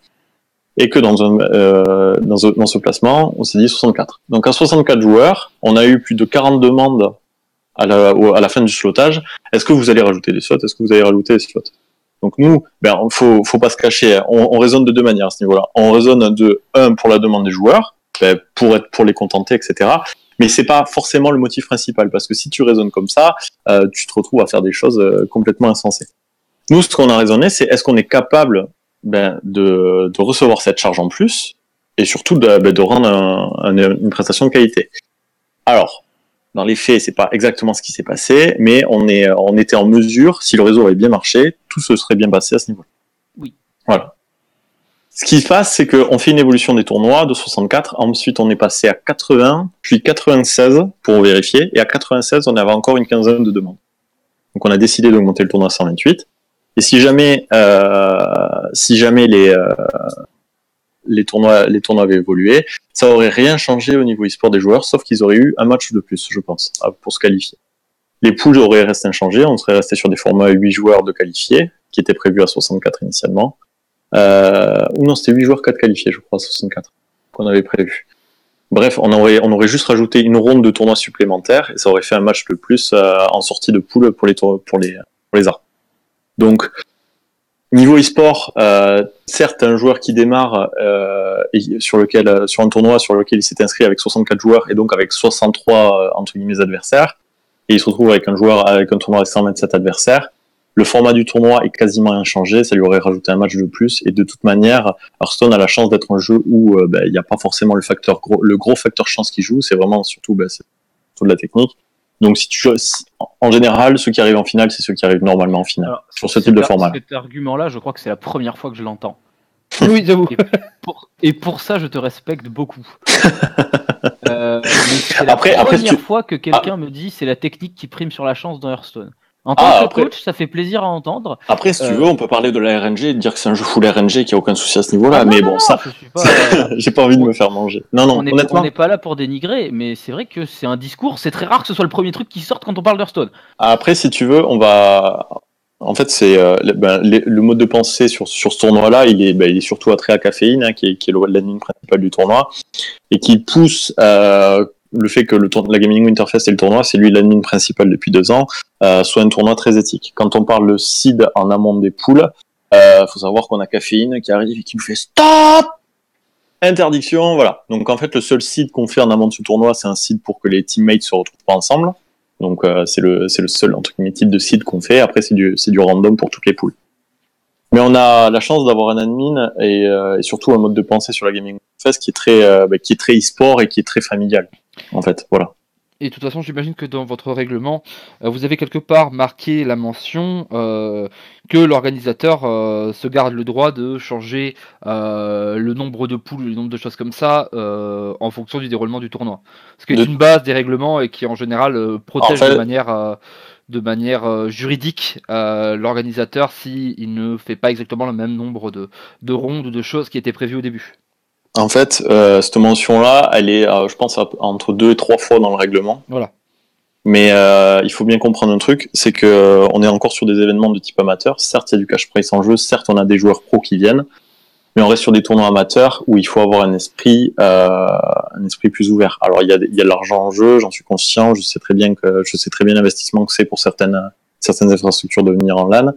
Et que dans ce placement, on s'est dit 64. Donc à 64 joueurs, on a eu plus de 40 demandes à la fin du slotage. Est-ce que vous allez rajouter des slots? Est-ce que vous allez rajouter des slots? Donc nous, faut pas se cacher. On raisonne de deux manières à ce niveau-là. On raisonne de pour la demande des joueurs, pour les contenter, etc. Mais c'est pas forcément le motif principal, parce que si tu raisonnes comme ça, tu te retrouves à faire des choses complètement insensées. Nous, ce qu'on a raisonné, c'est est-ce qu'on est capable de recevoir cette charge en plus, et surtout de rendre une prestation de qualité. Alors, dans les faits, c'est pas exactement ce qui s'est passé, mais on était en mesure, si le réseau avait bien marché, tout se serait bien passé à ce niveau-là. Oui. Voilà. Ce qui se passe, c'est qu'on fait une évolution des tournois de 64, ensuite on est passé à 80, puis 96 pour vérifier, et à 96, on avait encore une quinzaine de demandes. Donc on a décidé d'augmenter le tournoi à 128. Et si jamais les tournois avaient évolué, ça aurait rien changé au niveau e-sport des joueurs, sauf qu'ils auraient eu un match de plus, je pense, pour se qualifier. Les poules auraient resté inchangées, on serait resté sur des formats 8 joueurs de qualifiés, qui étaient prévus à 64 initialement. Ou non, c'était 8 joueurs 4 qualifiés, je crois, à 64, qu'on avait prévu. Bref, on aurait juste rajouté une ronde de tournois supplémentaires, et ça aurait fait un match de plus en sortie de poule pour les arts. Donc, niveau e-sport, certes, un joueur qui démarre sur un tournoi sur lequel il s'est inscrit avec 64 joueurs et donc avec 63 entre guillemets adversaires, et il se retrouve avec un tournoi avec 127 adversaires. Le format du tournoi est quasiment inchangé, ça lui aurait rajouté un match de plus, et de toute manière, Hearthstone a la chance d'être un jeu où il n'y a pas forcément le gros facteur chance qui joue, c'est vraiment surtout c'est de la technique. Donc en général, ceux qui arrivent en finale, c'est ceux qui arrivent normalement en finale. Alors, sur ce type de format. Cet argument-là, je crois que c'est la première fois que je l'entends. Oui, j'avoue. Et pour ça, je te respecte beaucoup. C'est la première fois que quelqu'un me dit c'est la technique qui prime sur la chance dans Hearthstone. En tant que coach, ça fait plaisir à entendre. Après, si tu veux, on peut parler de la RNG et dire que c'est un jeu full RNG qui a aucun souci à ce niveau-là, mais bon, ça, j'ai pas envie de me faire manger. Non, honnêtement. On n'est pas là pour dénigrer, mais c'est vrai que c'est un discours, c'est très rare que ce soit le premier truc qui sorte quand on parle d'Hearthstone. Après, si tu veux, en fait, c'est le mode de pensée sur ce tournoi-là, il est surtout attrait à Caféine, qui est l'admin principal du tournoi, et qui pousse le fait que la Gaming Winterfest et le tournoi, c'est lui l'admin principal depuis 2 ans, soit un tournoi très éthique. Quand on parle de seed en amont des poules, faut savoir qu'on a Caféine qui arrive et qui nous fait stop, interdiction, voilà. Donc en fait, le seul seed qu'on fait en amont de ce tournoi, c'est un seed pour que les teammates se retrouvent pas ensemble. Donc c'est le seul entre guillemets type de seed qu'on fait. Après c'est du random pour toutes les poules. Mais on a la chance d'avoir un admin et surtout un mode de pensée sur la Gaming Fest qui est très e-sport et qui est très familial. En fait, voilà. Et de toute façon, j'imagine que dans votre règlement, vous avez quelque part marqué la mention que l'organisateur se garde le droit de changer le nombre de poules, le nombre de choses comme ça, en fonction du déroulement du tournoi. Ce qui est une base des règlements et qui en général protège de manière juridique l'organisateur s'il ne fait pas exactement le même nombre de rondes ou de choses qui étaient prévues au début. En fait, cette mention-là, elle est, je pense, entre 2 et 3 fois dans le règlement. Voilà. Mais il faut bien comprendre un truc, c'est que on est encore sur des événements de type amateur. Certes, il y a du cash prize en jeu. Certes, on a des joueurs pros qui viennent, mais on reste sur des tournois amateurs où il faut avoir un esprit plus ouvert. Alors, il y a de l'argent en jeu, j'en suis conscient. Je sais très bien l'investissement que c'est pour certaines infrastructures de venir en LAN.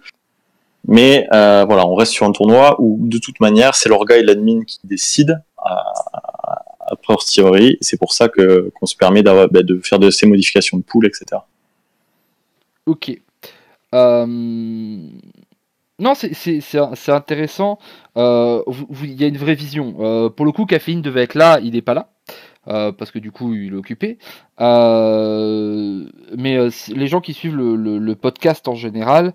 Mais voilà, on reste sur un tournoi où de toute manière c'est l'orga et l'admin qui décident a priori. C'est pour ça qu'on se permet de faire de ces modifications de pool, etc. Ok. Non, c'est intéressant. Il y a une vraie vision. Pour le coup, Caféine devait être là, il n'est pas là. Parce que du coup il est occupé. Mais les gens qui suivent le podcast en général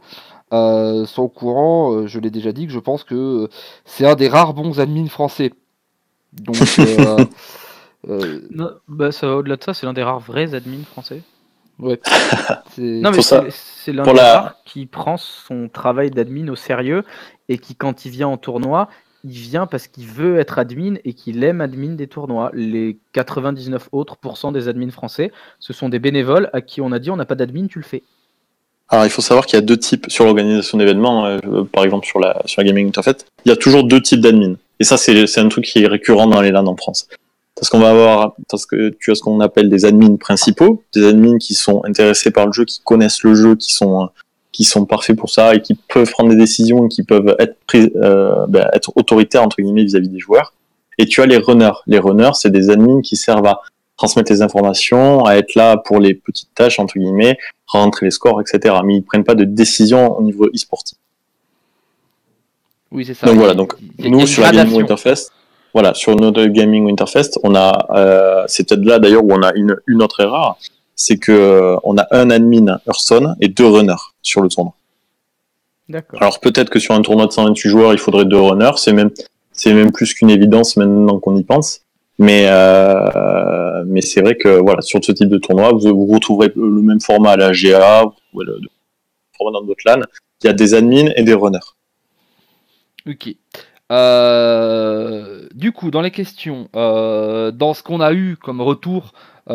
sont au courant, je l'ai déjà dit, que je pense que c'est un des rares bons admins français. Donc non, ça va au-delà de ça, c'est l'un des rares vrais admins français. Ouais. Non mais c'est l'un des rares qui prend son travail d'admin au sérieux et qui quand il vient en tournoi, il vient parce qu'il veut être admin et qu'il aime admin des tournois. Les 99 autres % des admins français, ce sont des bénévoles à qui on a dit on n'a pas d'admin, tu le fais. Alors, il faut savoir qu'il y a 2 types sur l'organisation d'événements. Par exemple, sur la Gaming Interfest, il y a toujours 2 types d'admins. Et ça, c'est un truc qui est récurrent dans les LAN en France. Parce que tu as ce qu'on appelle des admins principaux, des admins qui sont intéressés par le jeu, qui connaissent le jeu, qui sont parfaits pour ça et qui peuvent prendre des décisions et qui peuvent être autoritaires entre guillemets vis-à-vis des joueurs. Et tu as les runners. Les runners, c'est des admins qui servent à transmettre les informations, à être là pour les petites tâches entre guillemets, rentrer les scores, etc. Mais ils prennent pas de décision au niveau e-sportif. Oui, c'est ça. Donc voilà. Donc nous sur la Gaming Winterfest, voilà, sur notre Gaming Winterfest, on a, c'est peut-être là d'ailleurs où on a une autre erreur, c'est que on a un admin Hearthstone et 2 runners sur le tournoi. D'accord. Alors peut-être que sur un tournoi de 128 joueurs, il faudrait 2 runners, c'est même plus qu'une évidence maintenant qu'on y pense. Mais c'est vrai que voilà, sur ce type de tournoi, vous retrouverez le même format à la GA, ou le format dans d'autres LAN. Il y a des admins et des runners. Ok. Du coup, dans les questions, dans ce qu'on a eu comme retour, tu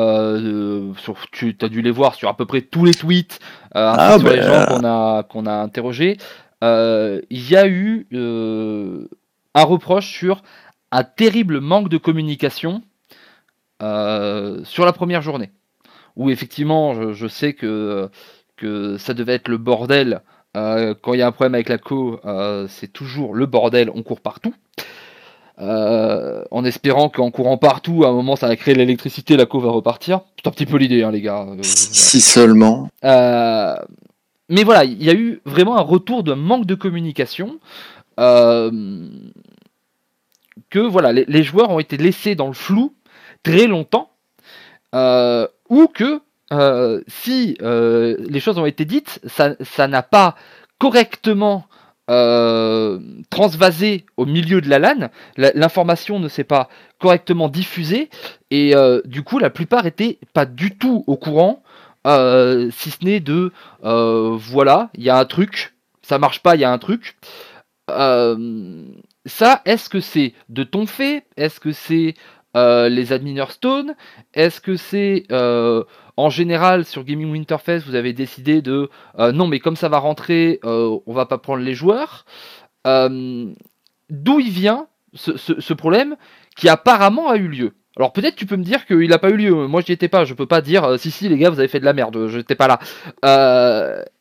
as dû les voir sur à peu près tous les tweets, sur les gens qu'on a interrogés, il y a eu un reproche sur un terrible manque de communication sur la première journée. Où effectivement, je sais que ça devait être le bordel. Quand il y a un problème avec la co, c'est toujours le bordel, on court partout. En espérant qu'en courant partout, à un moment ça va créer l'électricité, la co va repartir. C'est un petit peu l'idée, hein, les gars. Si seulement. Mais voilà, il y a eu vraiment un retour de manque de communication. Que voilà, les joueurs ont été laissés dans le flou très longtemps. Ou que si les choses ont été dites, ça n'a pas correctement transvasé au milieu de la LAN, l'information ne s'est pas correctement diffusée, et du coup la plupart étaient pas du tout au courant, si ce n'est de voilà, il y a un truc, ça marche pas, il y a un truc. Ça, est-ce que c'est de ton fait? Est-ce que c'est les admins Hearthstone? Est-ce que c'est en général sur Gaming Winterfest vous avez décidé de non mais comme ça va rentrer, on va pas prendre les joueurs? D'où il vient ce problème qui apparemment a eu lieu? Alors peut-être tu peux me dire qu'il n'a pas eu lieu. Moi j'y étais pas, je peux pas dire si les gars vous avez fait de la merde, je n'étais pas là.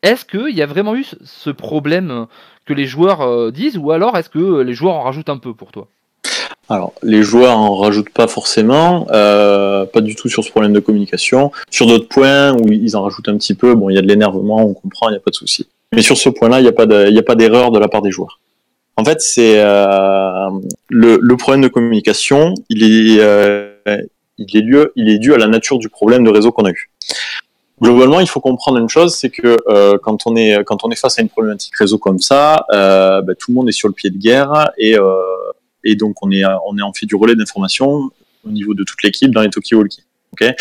Est-ce qu'il y a vraiment eu ce problème que les joueurs disent, ou alors est-ce que les joueurs en rajoutent un peu pour toi? Alors, les joueurs en rajoutent pas forcément, pas du tout sur ce problème de communication. Sur d'autres points où ils en rajoutent un petit peu, bon, il y a de l'énervement, on comprend, il n'y a pas de souci. Mais sur ce point-là, il n'y a pas d'erreur de la part des joueurs. En fait, c'est le problème de communication, il est dû à la nature du problème de réseau qu'on a eu. Globalement, il faut comprendre une chose, c'est que quand on est face à une problématique réseau comme ça, tout le monde est sur le pied de guerre et donc on en fait du relais d'information au niveau de toute l'équipe dans les talkie-walkie. Okay,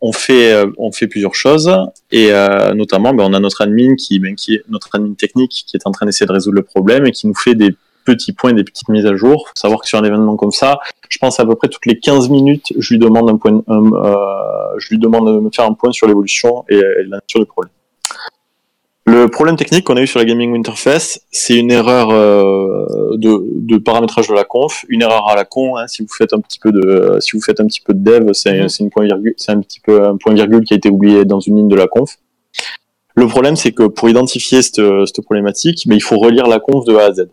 on fait plusieurs choses et notamment on a notre admin qui est notre admin technique qui est en train d'essayer de résoudre le problème et qui nous fait des petits points, des petites mises à jour. Faut savoir que sur un événement comme ça, je pense à peu près toutes les 15 minutes, je lui demande de me faire un point sur l'évolution et la nature du problème. Le problème technique qu'on a eu sur la Gaming Winterfest, c'est une erreur de paramétrage de la conf, une erreur à la con. Hein, si vous faites un petit peu de dev, c'est un petit peu un point virgule qui a été oublié dans une ligne de la conf. Le problème, c'est que pour identifier cette problématique, il faut relire la conf de A à Z.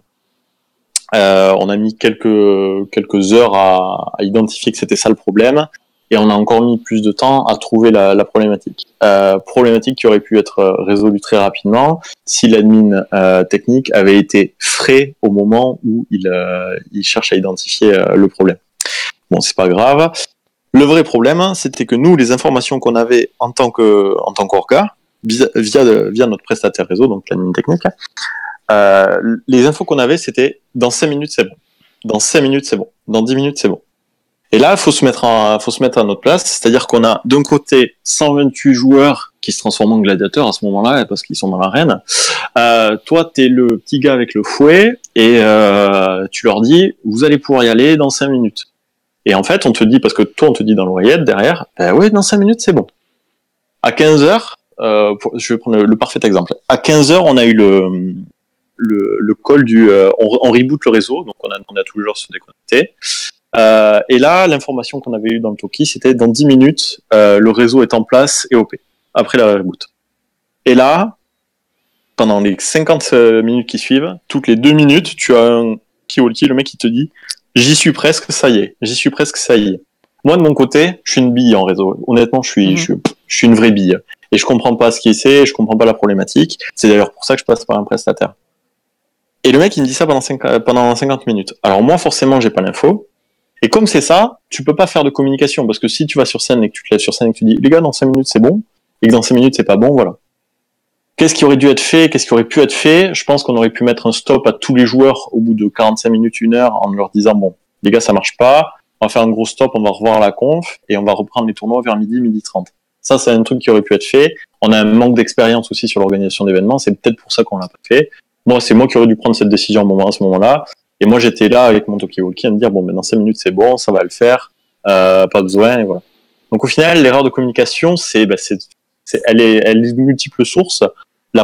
On a mis quelques heures à identifier que c'était ça le problème. Et on a encore mis plus de temps à trouver la problématique. Problématique qui aurait pu être résolue très rapidement si l'admin technique avait été frais au moment où il cherche à identifier le problème. Bon, c'est pas grave. Le vrai problème, c'était que nous, les informations qu'on avait en tant qu'orga, via notre prestataire réseau, donc l'admin technique, les infos qu'on avait, c'était dans 5 minutes, c'est bon. Dans 5 minutes, c'est bon. Dans 10 minutes, c'est bon. Et là, faut se mettre à notre place, c'est-à-dire qu'on a d'un côté 128 joueurs qui se transforment en gladiateurs à ce moment-là parce qu'ils sont dans l'arène. Toi, t'es le petit gars avec le fouet et tu leur dis, vous allez pouvoir y aller dans 5 minutes. Et en fait, on te dit, parce que toi, on te dit dans l'oreillette derrière, oui, dans 5 minutes, c'est bon. À 15h, je vais prendre le parfait exemple. À 15h, on a eu le call on reboot le réseau, donc on a tous les joueurs se déconnecter. Et là, l'information qu'on avait eue dans le Toki, c'était dans 10 minutes, le réseau est en place et OP, après la reboot. Et là, pendant les 50 minutes qui suivent, toutes les 2 minutes, tu as un Kiwalki, le mec qui te dit « J'y suis presque, ça y est. J'y suis presque, ça y est. » Moi, de mon côté, je suis une bille en réseau. Honnêtement, je suis une vraie bille. Et je comprends pas ce qui c'est, je comprends pas la problématique. C'est d'ailleurs pour ça que je passe par un prestataire. Et le mec, il me dit ça pendant 50 minutes. Alors moi, forcément, j'ai pas l'info. Et comme c'est ça, tu peux pas faire de communication, parce que si tu vas sur scène et que tu te lèves sur scène et que tu dis, les gars, dans 5 minutes c'est bon, et que dans 5 minutes c'est pas bon, voilà. Qu'est-ce qui aurait dû être fait, qu'est-ce qui aurait pu être fait? Je pense qu'on aurait pu mettre un stop à tous les joueurs au bout de 45 minutes, 1 heure, en leur disant, bon, les gars, ça marche pas, on va faire un gros stop, on va revoir la conf, et on va reprendre les tournois vers midi 30. Ça, c'est un truc qui aurait pu être fait. On a un manque d'expérience aussi sur l'organisation d'événements, c'est peut-être pour ça qu'on l'a pas fait. Moi, c'est moi qui aurais dû prendre cette décision à ce moment-là. Et moi, j'étais là avec mon talkie-walkie à me dire, bon, dans 5 minutes, c'est bon, ça va le faire, pas besoin, et voilà. Donc, au final, l'erreur de communication, elle est de multiples sources. Le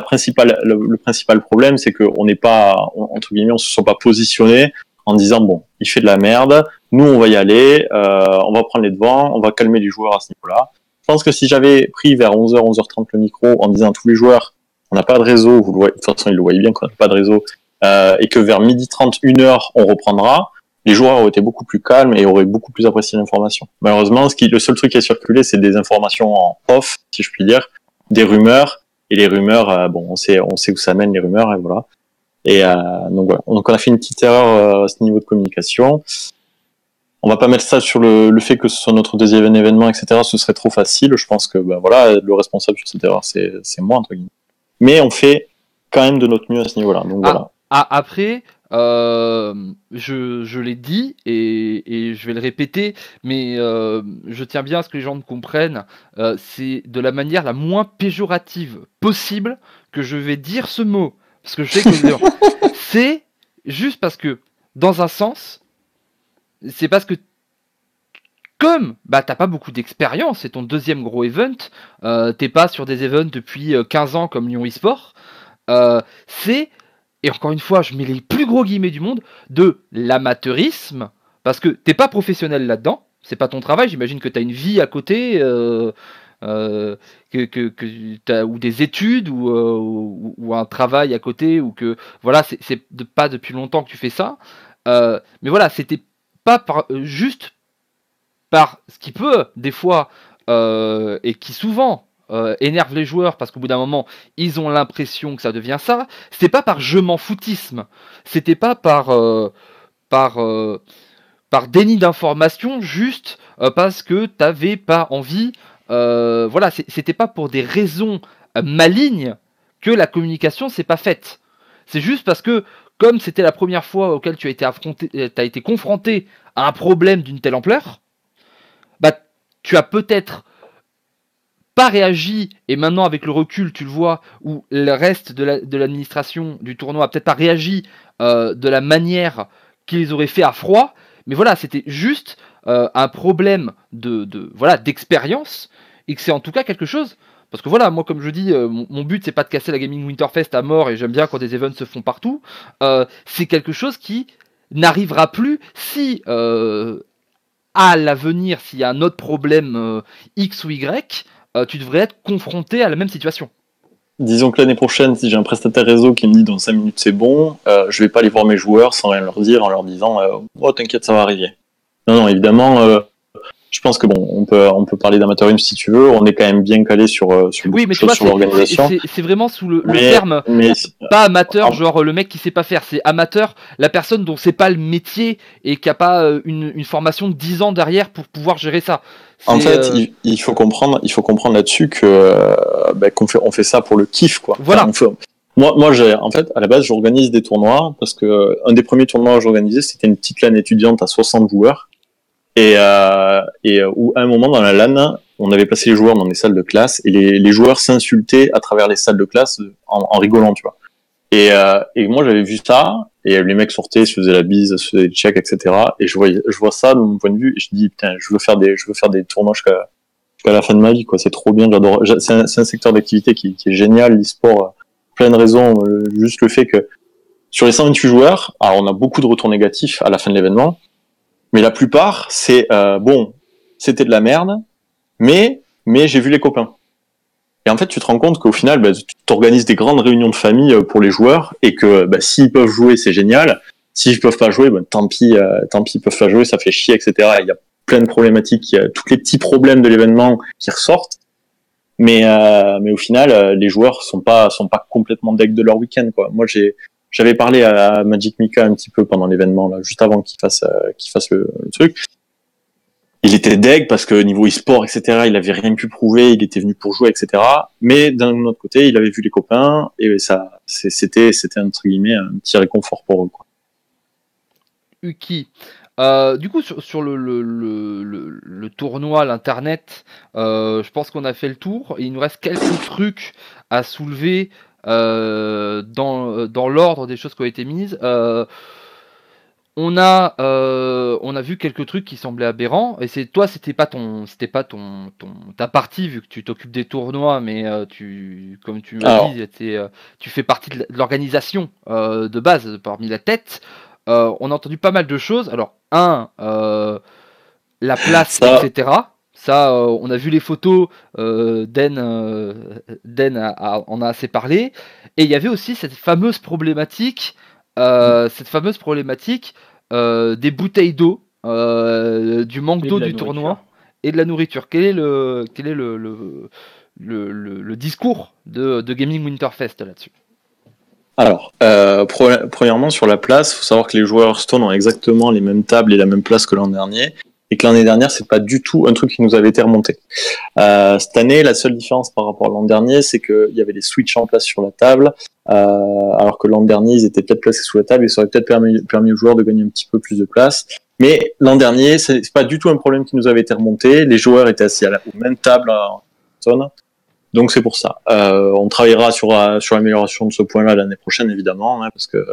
principal problème, c'est qu'on n'est pas, entre guillemets, on se sent pas positionné en disant, bon, il fait de la merde, nous, on va y aller, on va prendre les devants, on va calmer les joueurs à ce niveau-là. Je pense que si j'avais pris vers 11h, 11h30 le micro en disant à tous les joueurs, on n'a pas de réseau, vous le voyez, de toute façon, ils le voyaient bien qu'on n'a pas de réseau, et que vers 12h30, 1h, on reprendra, les joueurs auraient été beaucoup plus calmes et auraient beaucoup plus apprécié l'information. Malheureusement, le seul truc qui a circulé, c'est des informations en off, si je puis dire, des rumeurs, et les rumeurs, bon, on sait où ça mène les rumeurs, et voilà. Et donc voilà. Donc on a fait une petite erreur à ce niveau de communication. On va pas mettre ça sur le fait que ce soit notre deuxième événement, etc. Ce serait trop facile. Je pense que voilà, le responsable sur cette erreur, c'est moi, entre guillemets. Mais on fait quand même de notre mieux à ce niveau-là. Donc voilà. Après, je l'ai dit et je vais le répéter, mais je tiens bien à ce que les gens comprennent. C'est de la manière la moins péjorative possible que je vais dire ce mot. Parce que je sais que c'est juste parce que, dans un sens, c'est parce que comme t'as pas beaucoup d'expérience, c'est ton deuxième gros event, t'es pas sur des events depuis 15 ans comme Lyon eSport, et encore une fois, je mets les plus gros guillemets du monde, de l'amateurisme, parce que t'es pas professionnel là-dedans, c'est pas ton travail, j'imagine que t'as une vie à côté, que t'as, ou des études, ou un travail à côté, ou que, voilà, c'est pas depuis longtemps que tu fais ça, mais voilà, c'était pas juste par ce qui peut, des fois, et qui souvent énerve les joueurs parce qu'au bout d'un moment ils ont l'impression que ça devient ça, c'était pas par je m'en foutisme, c'était pas par déni d'information, juste parce que t'avais pas envie, voilà, c'était pas pour des raisons malignes que la communication s'est pas faite, c'est juste parce que comme c'était la première fois auquel tu as été confronté à un problème d'une telle ampleur, tu as peut-être pas réagi, et maintenant avec le recul tu le vois, où le reste de l'administration du tournoi a peut-être pas réagi de la manière qu'ils auraient fait à froid, mais voilà, c'était juste un problème d'expérience, et que c'est en tout cas quelque chose, parce que voilà, moi comme je dis, mon but c'est pas de casser la Gaming Winterfest à mort, et j'aime bien quand des events se font partout, c'est quelque chose qui n'arrivera plus si à l'avenir, s'il y a un autre problème X ou Y, tu devrais être confronté à la même situation. Disons que l'année prochaine, si j'ai un prestataire réseau qui me dit dans 5 minutes c'est bon, je vais pas aller voir mes joueurs sans rien leur dire, en leur disant oh t'inquiète, ça va arriver. Non, évidemment, je pense que bon, on peut parler d'amateurisme si tu veux, on est quand même bien calé sur oui, mais tu vois, l'organisation. C'est vraiment sous le terme, pas amateur, genre le mec qui sait pas faire, c'est amateur, la personne dont c'est pas le métier et qui a pas une formation de 10 ans derrière pour pouvoir gérer ça. En fait, il faut comprendre là-dessus que qu'on fait ça pour le kiff, quoi. Voilà. Enfin, moi, en fait, à la base, j'organise des tournois parce que un des premiers tournois que j'organisais, c'était une petite LAN étudiante à 60 joueurs. et où à un moment dans la LAN, on avait placé les joueurs dans des salles de classe et les joueurs s'insultaient à travers les salles de classe en rigolant, tu vois. Et moi j'avais vu ça et les mecs sortaient, se faisaient la bise, se faisaient des checks, etc. Et je vois ça de mon point de vue et je dis putain, je veux faire des tournois jusqu'à la fin de ma vie, quoi. C'est trop bien, j'adore. C'est un secteur d'activité qui est génial, l'e-sport, plein de raisons. Juste le fait que sur les 128 joueurs, alors on a beaucoup de retours négatifs à la fin de l'événement, mais la plupart c'est bon, c'était de la merde, mais j'ai vu les copains. Et en fait, tu te rends compte qu'au final, tu t'organises des grandes réunions de famille pour les joueurs et que s'ils peuvent jouer, c'est génial. S'ils peuvent pas jouer, tant pis, ils peuvent pas jouer, ça fait chier, etc. Il y a plein de problématiques, il y a tous les petits problèmes de l'événement qui ressortent. Mais au final, les joueurs sont pas complètement deg de leur week-end, quoi. Moi, j'avais parlé à Magic Mika un petit peu pendant l'événement, là, juste avant qu'il fasse le truc. Il était deg parce que niveau e-sport, etc., il avait rien pu prouver, il était venu pour jouer, etc. Mais d'un autre côté, il avait vu les copains et ça, c'était entre guillemets un petit réconfort pour eux, quoi. Uki. Du coup, sur le tournoi, l'internet, je pense qu'on a fait le tour. Il nous reste quelques trucs à soulever dans l'ordre des choses qui ont été mises. On a vu quelques trucs qui semblaient aberrants, et c'était pas ta partie vu que tu t'occupes des tournois, mais comme tu m'as dit, tu fais partie de l'organisation de base parmi la tête. On a entendu pas mal de choses. Alors la place, etc. Ça, on a vu les photos. Den en a assez parlé, et il y avait aussi cette fameuse problématique. Des bouteilles d'eau, du manque d'eau du tournoi et de la nourriture. Quel est le discours de Gaming Winterfest là-dessus? Alors, premièrement, sur la place, il faut savoir que les joueurs Hearthstone ont exactement les mêmes tables et la même place que l'an dernier, et que l'année dernière, c'est pas du tout un truc qui nous avait été remonté. Cette année, la seule différence par rapport à l'an dernier, c'est qu'il y avait des switches en place sur la table, alors que l'an dernier, ils étaient peut-être placés sous la table et ça aurait peut-être permis aux joueurs de gagner un petit peu plus de place. Mais l'an dernier, c'est pas du tout un problème qui nous avait été remonté. Les joueurs étaient assis aux mêmes tables en zone. Donc c'est pour ça. On travaillera sur l'amélioration de ce point-là l'année prochaine, évidemment, parce que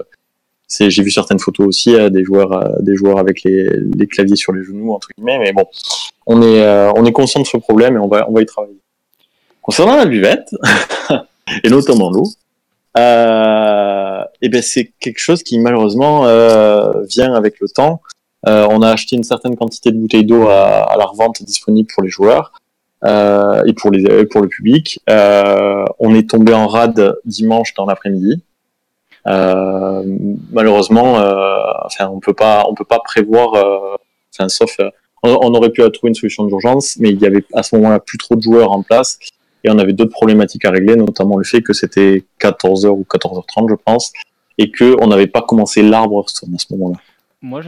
j'ai vu certaines photos aussi des joueurs avec les claviers sur les genoux, entre guillemets. Mais bon, on est conscient de ce problème et on va y travailler. Concernant la buvette et notamment l'eau, c'est quelque chose qui malheureusement vient avec le temps. On a acheté une certaine quantité de bouteilles d'eau à la revente disponible pour les joueurs. Et pour le public, on est tombé en rade dimanche dans l'après-midi. Malheureusement, on peut pas prévoir. Sauf, on aurait pu trouver une solution d'urgence, mais il y avait à ce moment-là plus trop de joueurs en place et on avait d'autres problématiques à régler, notamment le fait que c'était 14h ou 14h30, je pense, et que on n'avait pas commencé l'arbre Hearthstone à ce moment-là. Moi,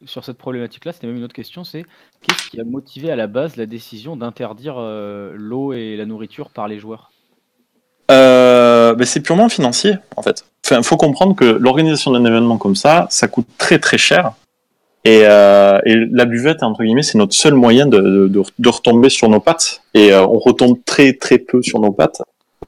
sur cette problématique-là, c'était même une autre question, c'est qu'est-ce qui a motivé à la base la décision d'interdire l'eau et la nourriture par les joueurs? C'est purement financier, en fait. Faut comprendre que l'organisation d'un événement comme ça coûte très très cher. Et la buvette, entre guillemets, c'est notre seul moyen de retomber sur nos pattes. Et on retombe très très peu sur nos pattes.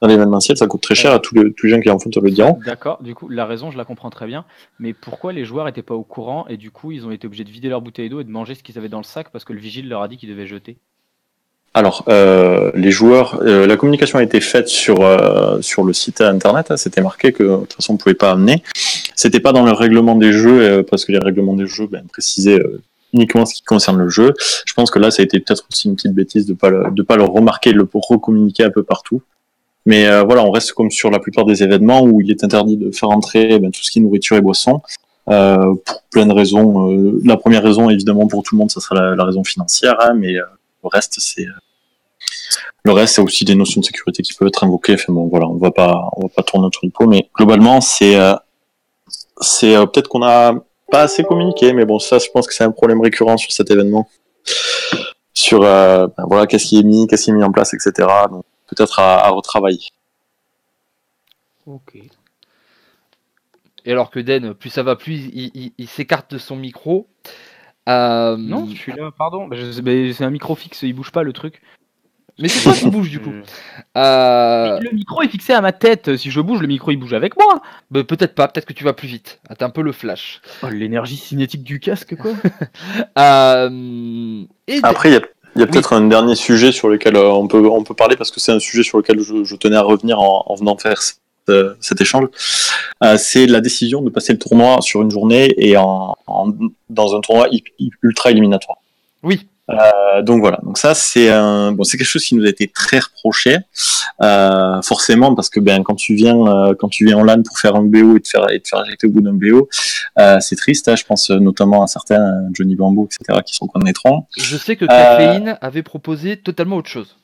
Dans l'événementiel, ça coûte très cher à tous les gens qui en font te le diront. D'accord, du coup, la raison, je la comprends très bien. Mais pourquoi les joueurs n'étaient pas au courant et du coup, ils ont été obligés de vider leur bouteille d'eau et de manger ce qu'ils avaient dans le sac parce que le vigile leur a dit qu'ils devaient jeter? Alors, les joueurs, la communication a été faite sur le site internet. C'était marqué que de toute façon, on pouvait pas amener. C'était pas dans le règlement des jeux parce que les règlements des jeux précisaient uniquement ce qui concerne le jeu. Je pense que là, ça a été peut-être aussi une petite bêtise de pas le remarquer, de le recommuniquer un peu partout. Mais voilà, on reste comme sur la plupart des événements où il est interdit de faire entrer tout ce qui est nourriture et boisson pour plein de raisons. La première raison, évidemment, pour tout le monde, ça sera la raison financière, mais le reste, c'est aussi des notions de sécurité qui peuvent être invoquées. Enfin bon, voilà, on va pas tourner autour du pot, mais globalement, c'est peut-être qu'on a pas assez communiqué, mais bon, ça, je pense que c'est un problème récurrent sur cet événement. Sur voilà, qu'est-ce qui est mis en place, etc. Donc peut-être à retravailler. Ok. Et alors que Den, plus ça va, plus il s'écarte de son micro. Non, je suis là, pardon. C'est un micro fixe, il bouge pas le truc. Mais c'est toi qui bouge du coup. Le micro est fixé à ma tête. Si je bouge, le micro il bouge avec moi. Bah, peut-être pas, peut-être que tu vas plus vite. T'as un peu le flash. Oh, l'énergie cinétique du casque, quoi. Après, il y a peut-être un dernier sujet sur lequel on peut parler, parce que c'est un sujet sur lequel je tenais à revenir en venant faire cet échange. C'est la décision de passer le tournoi sur une journée et dans un tournoi ultra éliminatoire. Oui. Donc voilà, donc ça c'est c'est quelque chose qui nous a été très reproché, forcément, parce que quand tu viens en LAN pour faire un BO et te faire éjecter au bout d'un BO, c'est triste, hein, je pense notamment à certains, Johnny Bamboo, etc., qui s'en connaîtront. Je sais que Caféine avait proposé totalement autre chose.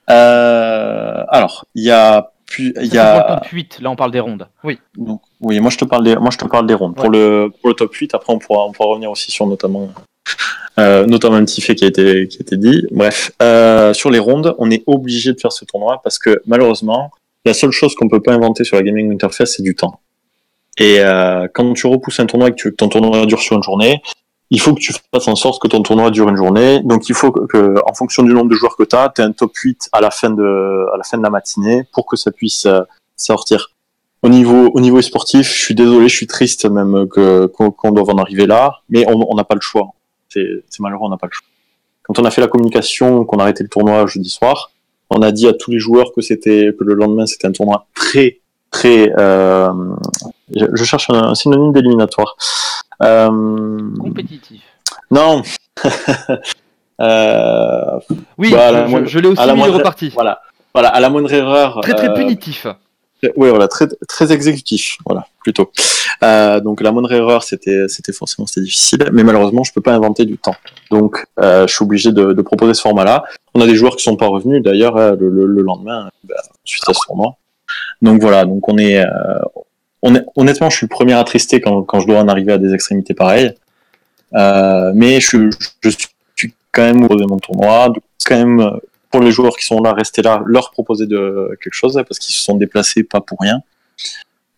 Alors, il y a pour le top 8, là on parle des rondes. Oui. Donc, oui, moi je te parle des rondes. Ouais. Pour le top 8, après on pourra revenir aussi sur notamment un petit fait qui a été dit. Bref, sur les rondes, on est obligé de faire ce tournoi parce que malheureusement, la seule chose qu'on peut pas inventer sur la Gaming Winterfest, c'est du temps. Et quand tu repousses un tournoi et que ton tournoi dure sur une journée, il faut que tu fasses en sorte que ton tournoi dure une journée. Donc il faut que en fonction du nombre de joueurs que tu as un top 8 à la fin de la matinée pour que ça puisse sortir. Au niveau sportif, je suis désolé, je suis triste même qu'on doive en arriver là, mais on n'a pas le choix. C'est malheureux, on n'a pas le choix. Quand on a fait la communication, qu'on a arrêté le tournoi jeudi soir, on a dit à tous les joueurs que le lendemain c'était un tournoi très je cherche un synonyme d'éliminatoire. Compétitif. Non. Oui, je l'ai aussi mis reparti. Voilà, à la moindre erreur. Très punitif. Oui, voilà, très exécutif, voilà, plutôt. Donc la moindre erreur, c'était difficile, mais malheureusement, je peux pas inventer du temps. Donc, je suis obligé de proposer ce format-là. On a des joueurs qui sont pas revenus, d'ailleurs, le lendemain, suite à ce tournoi. Donc voilà, donc on est honnêtement, je suis le premier attristé quand je dois en arriver à des extrémités pareilles. Mais je suis quand même heureux de mon tournoi, quand même. Pour les joueurs qui sont là, rester là, leur proposer quelque chose, parce qu'ils se sont déplacés pas pour rien.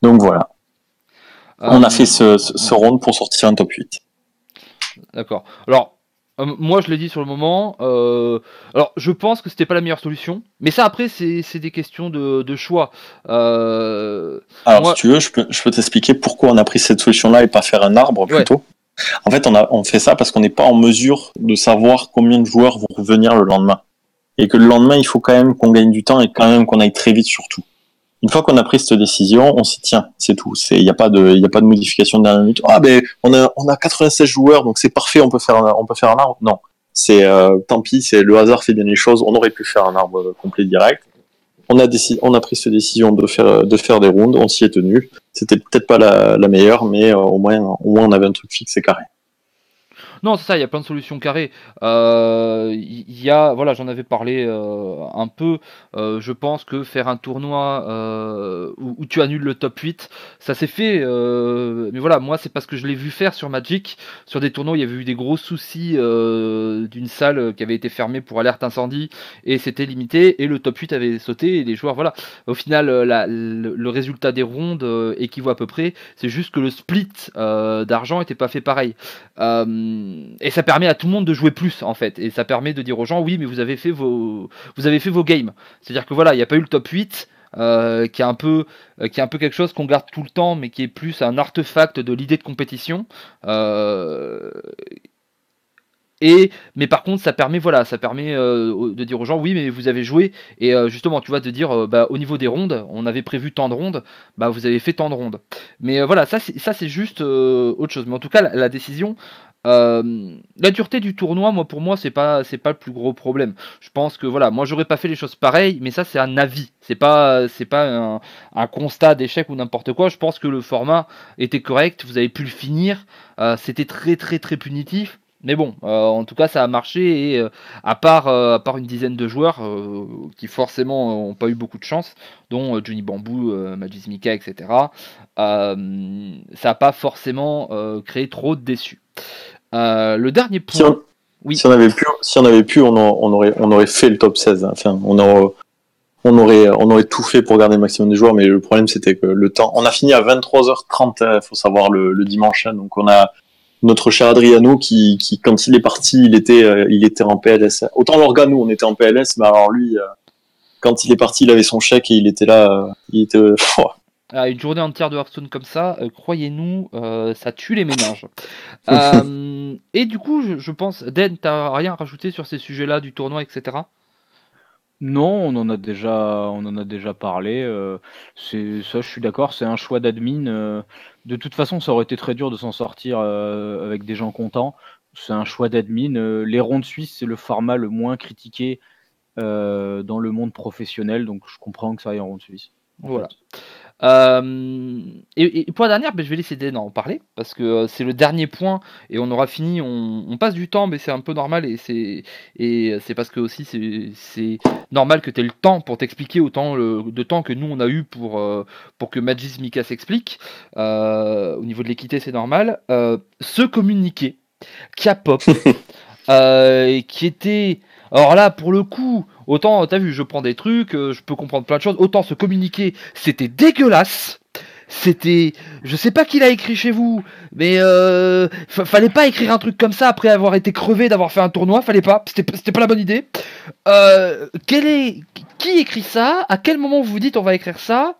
Donc voilà. On a fait ce round pour sortir un top 8. D'accord. Alors, moi je l'ai dit sur le moment, alors je pense que c'était pas la meilleure solution, mais ça après c'est des questions de choix. Alors si tu veux, je peux t'expliquer pourquoi on a pris cette solution-là et pas faire un arbre plutôt. Ouais. En fait, on fait ça parce qu'on n'est pas en mesure de savoir combien de joueurs vont revenir le lendemain. Et que le lendemain, il faut quand même qu'on gagne du temps et quand même qu'on aille très vite surtout. Une fois qu'on a pris cette décision, on s'y tient, c'est tout. Il y a pas de modification de dernière minute. Ah on a 96 joueurs, donc c'est parfait, on peut faire un arbre. Non, c'est tant pis, c'est le hasard fait bien les choses. On aurait pu faire un arbre complet direct. On a pris cette décision de faire des rounds, on s'y est tenu. C'était peut-être pas la meilleure, mais au moins on avait un truc fixe et carré. Non, c'est ça, il y a plein de solutions carrées. Voilà, j'en avais parlé un peu. Je pense que faire un tournoi où tu annules le top 8, ça s'est fait. Mais voilà, moi, c'est parce que je l'ai vu faire sur Magic. Sur des tournois, il y avait eu des gros soucis d'une salle qui avait été fermée pour alerte incendie et c'était limité. Et le top 8 avait sauté et les joueurs, voilà. Au final, le résultat des rondes équivaut à peu près. C'est juste que le split d'argent n'était pas fait pareil. Et ça permet à tout le monde de jouer plus en fait, et ça permet de dire aux gens oui mais vous avez fait vos games, c'est à dire que voilà, il n'y a pas eu le top 8 qui est un peu quelque chose qu'on garde tout le temps mais qui est plus un artefact de l'idée de compétition, mais par contre ça permet de dire aux gens oui mais vous avez joué, et justement tu vois, de dire au niveau des rondes on avait prévu tant de rondes, vous avez fait tant de rondes, mais voilà, ça c'est juste autre chose. Mais en tout cas la décision, la dureté du tournoi, pour moi c'est pas le plus gros problème. Je pense que voilà, moi j'aurais pas fait les choses pareilles, mais ça c'est un avis, c'est pas un constat d'échec ou n'importe quoi. Je pense que le format était correct, vous avez pu le finir, c'était très très très punitif. Mais bon, en tout cas ça a marché, et à part une dizaine de joueurs qui forcément n'ont pas eu beaucoup de chance, dont Johnny Bamboo, Magis Mika, etc., ça n'a pas forcément créé trop de déçus. Le dernier point... Si on avait pu, on aurait fait le top 16. Hein. Enfin, on aurait tout fait pour garder le maximum des joueurs, mais le problème c'était que le temps... On a fini à 23h30, faut savoir, le dimanche, hein, donc on a notre cher Adriano qui quand il est parti, il était en PLS. Autant l'organo, on était en PLS, mais alors lui, quand il est parti, il avait son chèque et il était là, Une journée entière de Hearthstone comme ça, croyez-nous, ça tue les méninges. Et du coup, je pense, Den, t'as rien à rajouter sur ces sujets-là du tournoi, etc. Non, on en a déjà parlé. C'est ça, je suis d'accord, c'est un choix d'admin. De toute façon, ça aurait été très dur de s'en sortir avec des gens contents. C'est un choix d'admin. Les rondes suisses, c'est le format le moins critiqué dans le monde professionnel, donc je comprends que ça aille en ronde suisse. Voilà. Et pour la dernière, je vais laisser Den en parler parce que c'est le dernier point et on aura fini. On passe du temps, mais c'est un peu normal et c'est parce que aussi c'est normal que tu aies le temps pour t'expliquer autant de temps que nous on a eu pour que Magis Mika s'explique. Au niveau de l'équité, c'est normal. Ce communiqué qui a pop, qui était. Alors là, pour le coup, autant, t'as vu, je prends des trucs, je peux comprendre plein de choses, autant ce communiqué, c'était dégueulasse. C'était, je sais pas qui l'a écrit chez vous, mais fallait pas écrire un truc comme ça après avoir été crevé d'avoir fait un tournoi, fallait pas, c'était pas la bonne idée. Qui écrit ça? À quel moment vous vous dites on va écrire ça?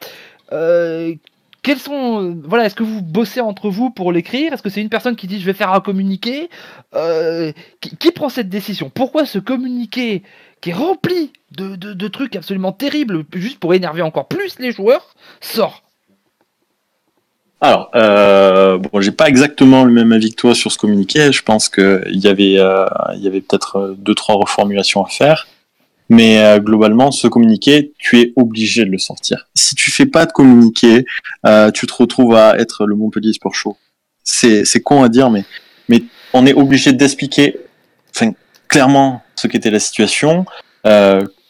Quels sont, voilà, est-ce que vous bossez entre vous pour l'écrire? Est-ce que c'est une personne qui dit je vais faire un communiqué? Qui prend cette décision? Pourquoi ce communiqué qui est rempli de trucs absolument terribles, juste pour énerver encore plus les joueurs, sort? Alors, j'ai pas exactement le même avis que toi sur ce communiqué. Je pense qu'il y avait peut-être 2-3 reformulations à faire. Mais globalement, ce communiqué, tu es obligé de le sortir. Si tu fais pas de communiqué, tu te retrouves à être le Montpellier Sport Show. C'est con à dire, mais on est obligé d'expliquer, clairement ce qu'était la situation,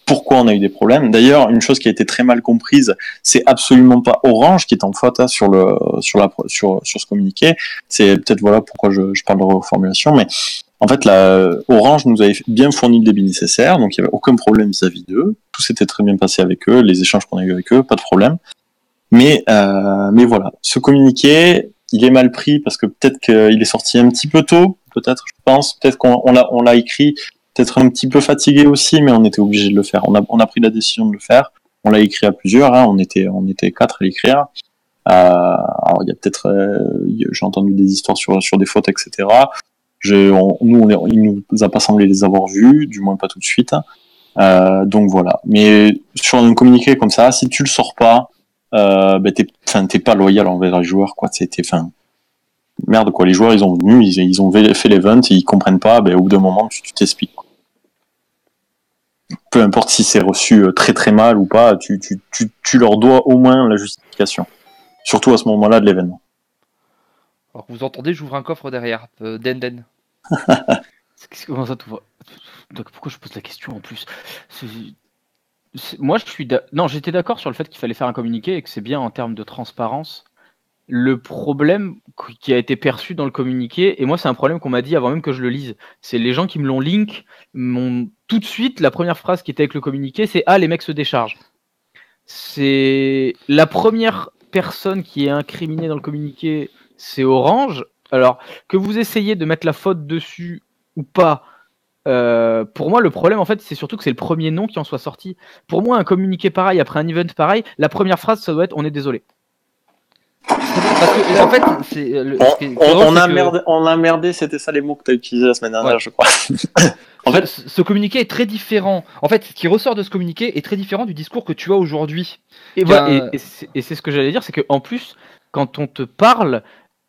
pourquoi on a eu des problèmes. D'ailleurs, une chose qui a été très mal comprise, c'est absolument pas Orange qui est en faute sur ce communiqué. C'est peut-être pourquoi je parle de reformulation, mais en fait, Orange nous avait bien fourni le débit nécessaire, donc il n'y avait aucun problème vis-à-vis d'eux. Tout s'était très bien passé avec eux, les échanges qu'on a eu avec eux, pas de problème. Mais voilà, ce communiqué, il est mal pris parce que peut-être qu'il est sorti un petit peu tôt, peut-être, je pense. Peut-être qu'on l'a écrit, peut-être un petit peu fatigué aussi, mais on était obligé de le faire. On a pris la décision de le faire. On l'a écrit à plusieurs, on était 4 à l'écrire. Alors il y a peut-être, j'ai entendu des histoires sur des fautes, etc. Il nous a pas semblé les avoir vus, du moins pas tout de suite. Donc voilà. Mais sur un communiqué comme ça, si tu le sors pas, t'es pas loyal envers les joueurs, quoi. Merde, quoi. Les joueurs, ils ont fait l'event, ils comprennent pas. Au bout d'un moment, tu t'expliques, quoi. Peu importe si c'est reçu très très mal ou pas, tu leur dois au moins la justification. Surtout à ce moment-là de l'événement. Alors vous entendez, j'ouvre un coffre derrière. Den. Comment ça, tout va? Pourquoi je pose la question en plus? Moi, j'étais d'accord sur le fait qu'il fallait faire un communiqué et que c'est bien en termes de transparence. Le problème qui a été perçu dans le communiqué, et moi c'est un problème qu'on m'a dit avant même que je le lise, c'est les gens qui me l'ont link, tout de suite, la première phrase qui était avec le communiqué, c'est « Ah, les mecs se déchargent ». C'est la première personne qui est incriminée dans le communiqué, c'est Orange. Alors, que vous essayez de mettre la faute dessus ou pas, pour moi, le problème, en fait, c'est surtout que c'est le premier nom qui en soit sorti. Pour moi, un communiqué pareil, après un event pareil, la première phrase, ça doit être « On est désolé ». Parce que, en fait, on a merdé, c'était ça les mots que tu as utilisés la semaine dernière, je crois. En fait, ce communiqué est très différent. En fait, ce qui ressort de ce communiqué est très différent du discours que tu as aujourd'hui. Et c'est ce que j'allais dire, c'est qu'en plus, quand on te parle,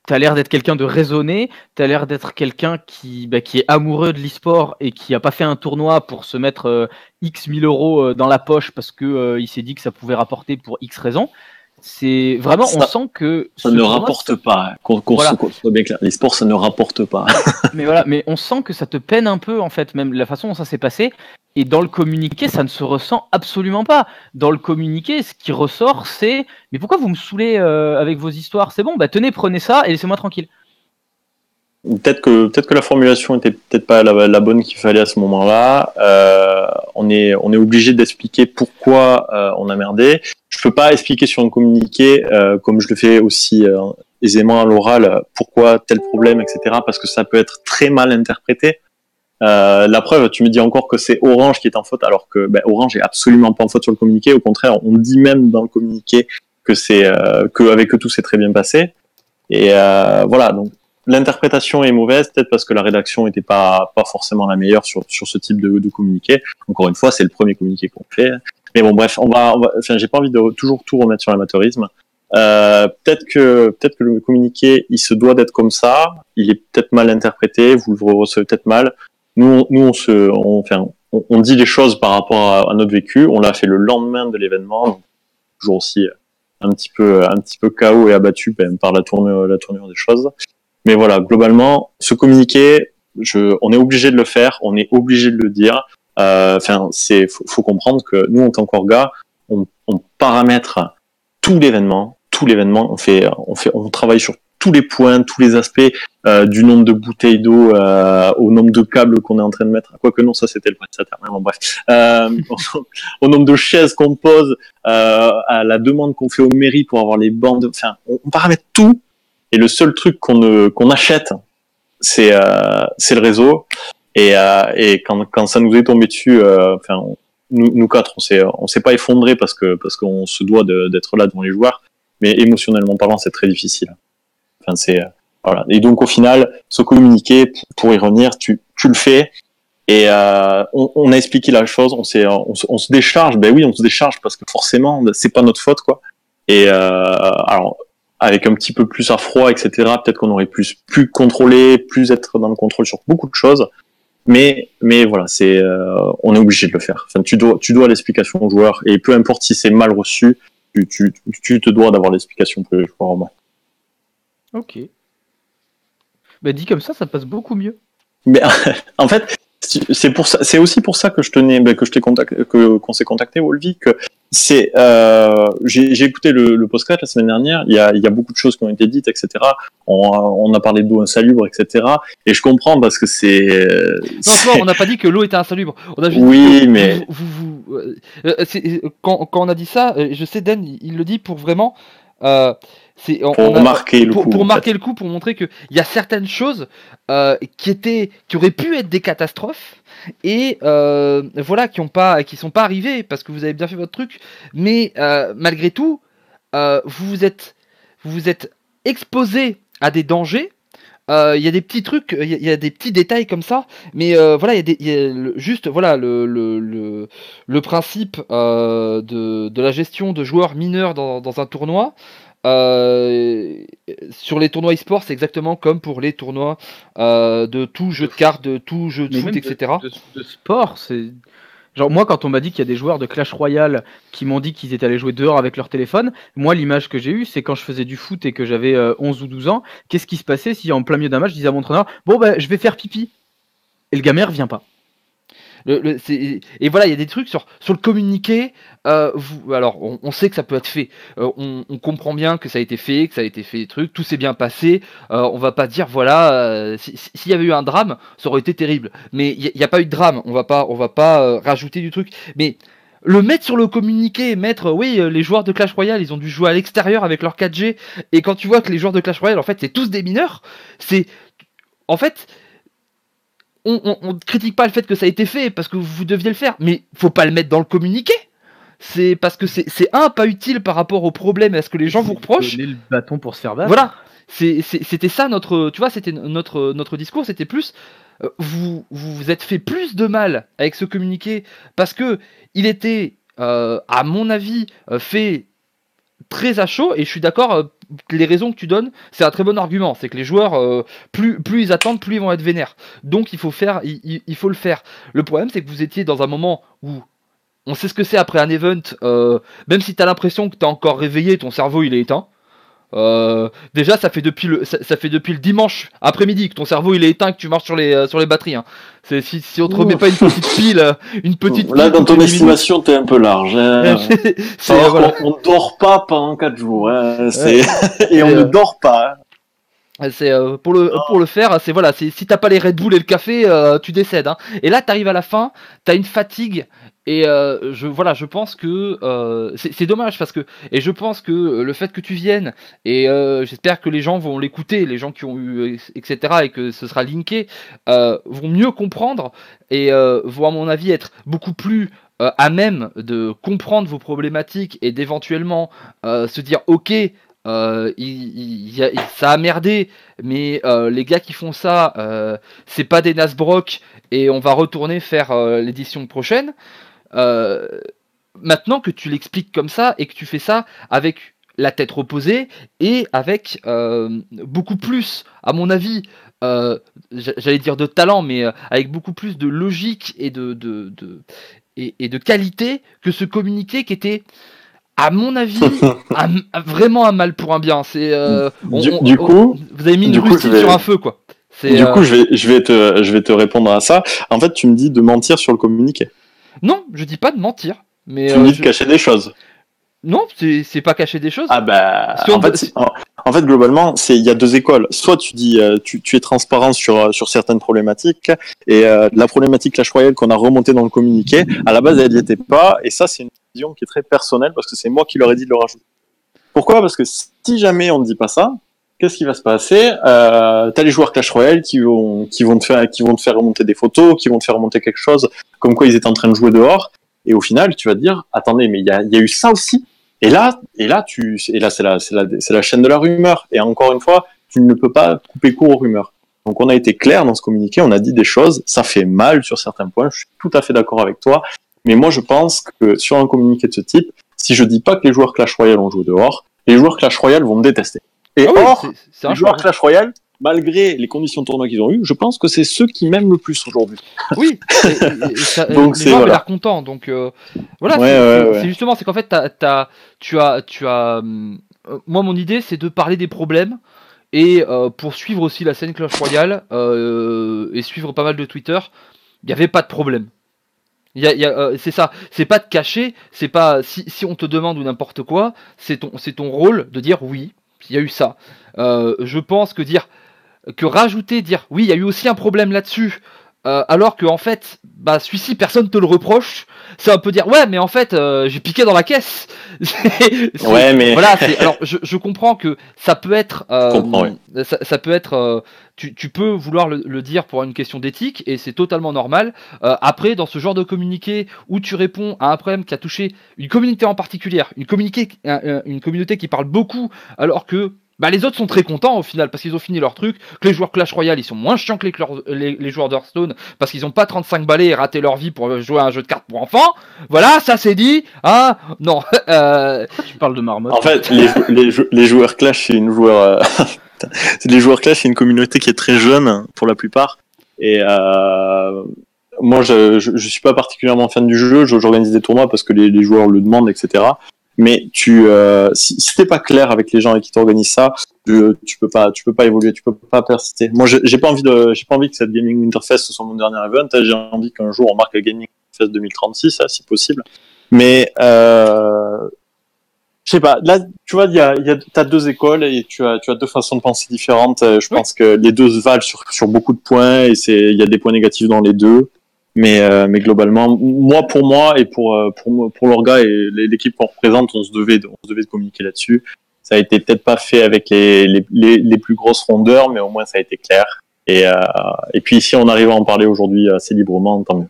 t'as l'air d'être quelqu'un de raisonné, t'as l'air d'être quelqu'un qui est amoureux de l'e-sport et qui a pas fait un tournoi pour se mettre X 1000 € dans la poche parce que il s'est dit que ça pouvait rapporter pour X raisons. C'est vraiment, on sent que ça ne rapporte pas. Qu'on soit bien clair, les sports, ça ne rapporte pas. mais on sent que ça te peine un peu en fait, même la façon dont ça s'est passé. Et dans le communiqué, ça ne se ressent absolument pas. Dans le communiqué, ce qui ressort, c'est mais pourquoi vous me saoulez avec vos histoires? C'est bon, tenez, prenez ça et laissez-moi tranquille. Peut-être que la formulation était peut-être pas la bonne qu'il fallait à ce moment-là. On est obligé d'expliquer pourquoi on a merdé. Je peux pas expliquer sur un communiqué comme je le fais aussi aisément à l'oral pourquoi tel problème, etc. Parce que ça peut être très mal interprété. La preuve, tu me dis encore que c'est Orange qui est en faute, alors que Orange est absolument pas en faute sur le communiqué. Au contraire, on dit même dans le communiqué que qu'avec eux tout s'est très bien passé. Et voilà, donc l'interprétation est mauvaise, peut-être parce que la rédaction n'était pas forcément la meilleure sur ce type de communiqué. Encore une fois, c'est le premier communiqué qu'on fait. Mais bon, bref, enfin, j'ai pas envie de toujours tout remettre sur l'amateurisme. Peut-être que le communiqué, il se doit d'être comme ça. Il est peut-être mal interprété. Vous le recevez peut-être mal. Nous, on dit les choses par rapport à notre vécu. On l'a fait le lendemain de l'événement, donc toujours aussi un petit peu KO et abattu par la tournure des choses. Mais voilà, globalement, ce communiqué, on est obligé de le faire, on est obligé de le dire. Faut comprendre que nous, en tant qu'orga, on paramètre tout l'événement. On travaille sur tous les points, tous les aspects, du nombre de bouteilles d'eau au nombre de câbles qu'on est en train de mettre. Quoique non, ça c'était le prestataire. Bon, bref, au nombre de chaises qu'on pose, à la demande qu'on fait aux mairies pour avoir les bandes. Enfin, on paramètre tout. Et le seul truc qu'on achète, c'est le réseau. Et quand ça nous est tombé dessus, nous quatre, on s'est pas effondré parce qu'on se doit d'être là devant les joueurs. Mais émotionnellement parlant, c'est très difficile. Voilà. Et donc au final, ce communiqué, pour y revenir, tu le fais et on a expliqué la chose, on se décharge. Ben oui, on se décharge parce que forcément, c'est pas notre faute, quoi. Et alors avec un petit peu plus à froid, etc. Peut-être qu'on aurait plus contrôler, plus être dans le contrôle sur beaucoup de choses. Mais voilà, on est obligé de le faire. Enfin, tu dois l'explication aux joueurs et peu importe si c'est mal reçu, tu te dois d'avoir l'explication pour les joueurs. Ok. Dit comme ça passe beaucoup mieux. Mais en fait, c'est aussi pour ça que qu'on s'est contacté, Wolvie, que j'ai écouté le podcast la semaine dernière. Il y a beaucoup de choses qui ont été dites, etc. On a parlé d'eau insalubre, etc. Et je comprends parce que on n'a pas dit que l'eau était insalubre. On a juste dit mais quand on a dit ça, je sais Dan, il le dit pour vraiment. Pour marquer le coup, pour montrer qu'il y a certaines choses qui auraient pu être des catastrophes et qui sont pas arrivées parce que vous avez bien fait votre truc, mais malgré tout, vous vous êtes exposé à des dangers. Il y a des petits trucs, il y a des petits détails comme ça, mais voilà, il y a le principe de la gestion de joueurs mineurs dans un tournoi. Sur les tournois e-sport, c'est exactement comme pour les tournois de tout jeu de cartes, de tout jeu de foot, etc. De sport, c'est genre moi quand on m'a dit qu'il y a des joueurs de Clash Royale qui m'ont dit qu'ils étaient allés jouer dehors avec leur téléphone, moi l'image que j'ai eue c'est quand je faisais du foot et que j'avais 11 ou 12 ans, qu'est-ce qui se passait si en plein milieu d'un match je disais à mon entraîneur je vais faire pipi et le gamin revient pas. Et voilà, il y a des trucs sur le communiqué. Alors, on sait que ça peut être fait. On comprend bien que ça a été fait, des trucs. Tout s'est bien passé. On va pas dire s'il y avait eu un drame, ça aurait été terrible. Mais il n'y a pas eu de drame. On va pas rajouter du truc. Mais le mettre sur le communiqué, les joueurs de Clash Royale, ils ont dû jouer à l'extérieur avec leur 4G. Et quand tu vois que les joueurs de Clash Royale, en fait, c'est tous des mineurs. On critique pas le fait que ça a été fait parce que vous deviez le faire, mais faut pas le mettre dans le communiqué. C'est parce que c'est pas utile par rapport au problème et à ce que les gens vous reprochent. Donner le bâton pour se faire battre. Voilà, c'était ça c'était notre discours, c'était plus vous êtes fait plus de mal avec ce communiqué parce que il était à mon avis fait très à chaud et je suis d'accord. Les raisons que tu donnes, c'est un très bon argument. C'est que les joueurs, plus ils attendent, plus ils vont être vénères. Donc il faut le faire. Le problème, c'est que vous étiez dans un moment où on sait ce que c'est après un event. Même si t'as l'impression que t'es encore réveillé, ton cerveau il est éteint. Déjà, ça fait depuis le dimanche après-midi que ton cerveau il est éteint, que tu marches sur les batteries. Hein. Si on te remet pas une petite pile, là dans ton estimation t'es un peu large. On dort pas pendant 4 jours, hein. Et on ne dort pas. C'est pour le faire, c'est voilà, c'est si t'as pas les Red Bull et le café, tu décèdes. Hein. Et là, t'arrives à la fin, t'as une fatigue et je pense que c'est dommage parce que et je pense que le fait que tu viennes et j'espère que les gens vont l'écouter, les gens qui ont eu etc et que ce sera linké vont mieux comprendre et vont à mon avis être beaucoup plus à même de comprendre vos problématiques et d'éventuellement se dire ok. Ça a merdé, mais les gars qui font ça, c'est pas des Nasbrock et on va retourner faire l'édition prochaine. Euh, Maintenant que tu l'expliques comme ça et que tu fais ça avec la tête reposée et avec beaucoup plus, à mon avis, j'allais dire de talent, mais avec beaucoup plus de logique et et de qualité que ce communiqué qui était à mon avis, vraiment un mal pour un bien. C'est Du coup, vous avez mis une rustine sur un feu, quoi. Du coup, je vais te répondre à ça. En fait, tu me dis de mentir sur le communiqué. Non, je dis pas de mentir, mais tu me dis de cacher des choses. Non, c'est pas cacher des choses. Ah bah, en fait, globalement, il y a deux écoles. Soit tu dis, tu es transparent sur certaines problématiques, et la problématique Clash Royale qu'on a remontée dans le communiqué, à la base, elle n'y était pas, et ça, c'est une vision qui est très personnelle, parce que c'est moi qui leur ai dit de le rajouter. Pourquoi ? Parce que si jamais on ne dit pas ça, qu'est-ce qui va se passer ? T'as les joueurs Clash Royale qui vont te faire remonter des photos, qui vont te faire remonter quelque chose, comme quoi ils étaient en train de jouer dehors, et au final, tu vas te dire, attendez, mais il y a eu ça aussi. Et là, c'est la chaîne de la rumeur. Et encore une fois, tu ne peux pas couper court aux rumeurs. Donc, on a été clair dans ce communiqué, on a dit des choses, ça fait mal sur certains points, je suis tout à fait d'accord avec toi. Mais moi, je pense que sur un communiqué de ce type, si je dis pas que les joueurs Clash Royale ont joué dehors, les joueurs Clash Royale vont me détester. Et c'est les joueurs Clash Royale, malgré les conditions de tournoi qu'ils ont eues, je pense que c'est ceux qui m'aiment le plus aujourd'hui. Oui, donc les gens avaient l'air contents. Donc voilà, c'est justement, c'est qu'en fait, tu as. Moi, mon idée, c'est de parler des problèmes et pour suivre aussi la scène Clash Royale et suivre pas mal de Twitter, il n'y avait pas de problème. C'est ça, c'est pas de cacher, c'est pas si on te demande ou n'importe quoi, c'est ton rôle de dire oui, il y a eu ça. Je pense que dire oui, il y a eu aussi un problème là-dessus, alors que en fait, celui-ci personne te le reproche. C'est un peu dire ouais, mais en fait, j'ai piqué dans la caisse. Ouais, mais voilà. Alors, je comprends que ça peut être, ça peut être, tu peux vouloir le dire pour une question d'éthique et c'est totalement normal. Après, dans ce genre de communiqué où tu réponds à un problème qui a touché une communauté en particulier, une communauté qui parle beaucoup, alors que les autres sont très contents au final parce qu'ils ont fini leur truc, que les joueurs Clash Royale ils sont moins chiants que les joueurs d'Hearthstone parce qu'ils ont pas 35 balais et raté leur vie pour jouer à un jeu de cartes pour enfants. Voilà, ça c'est dit. Hein, non. Tu parles de marmotte. En fait, les joueurs Clash, c'est une communauté qui est très jeune pour la plupart. Et moi, je suis pas particulièrement fan du jeu. J'organise des tournois parce que les joueurs le demandent, etc. Mais si t'es pas clair avec les gens avec qui t'organises ça, tu peux pas évoluer, tu peux pas persister. Moi, j'ai pas envie que cette Gaming Winterfest soit mon dernier event. J'ai envie qu'un jour on marque la Gaming Winterfest 2036, si possible. Mais je sais pas. Là, tu vois, t'as deux écoles et tu as deux façons de penser différentes. Je pense que les deux se valent sur beaucoup de points et il y a des points négatifs dans les deux. Mais globalement, pour moi et pour l'orga et l'équipe qu'on représente, on se devait de communiquer là-dessus. Ça a été peut-être pas fait avec les plus grosses rondeurs, mais au moins ça a été clair. Et puis si on arrive à en parler aujourd'hui assez librement, tant mieux.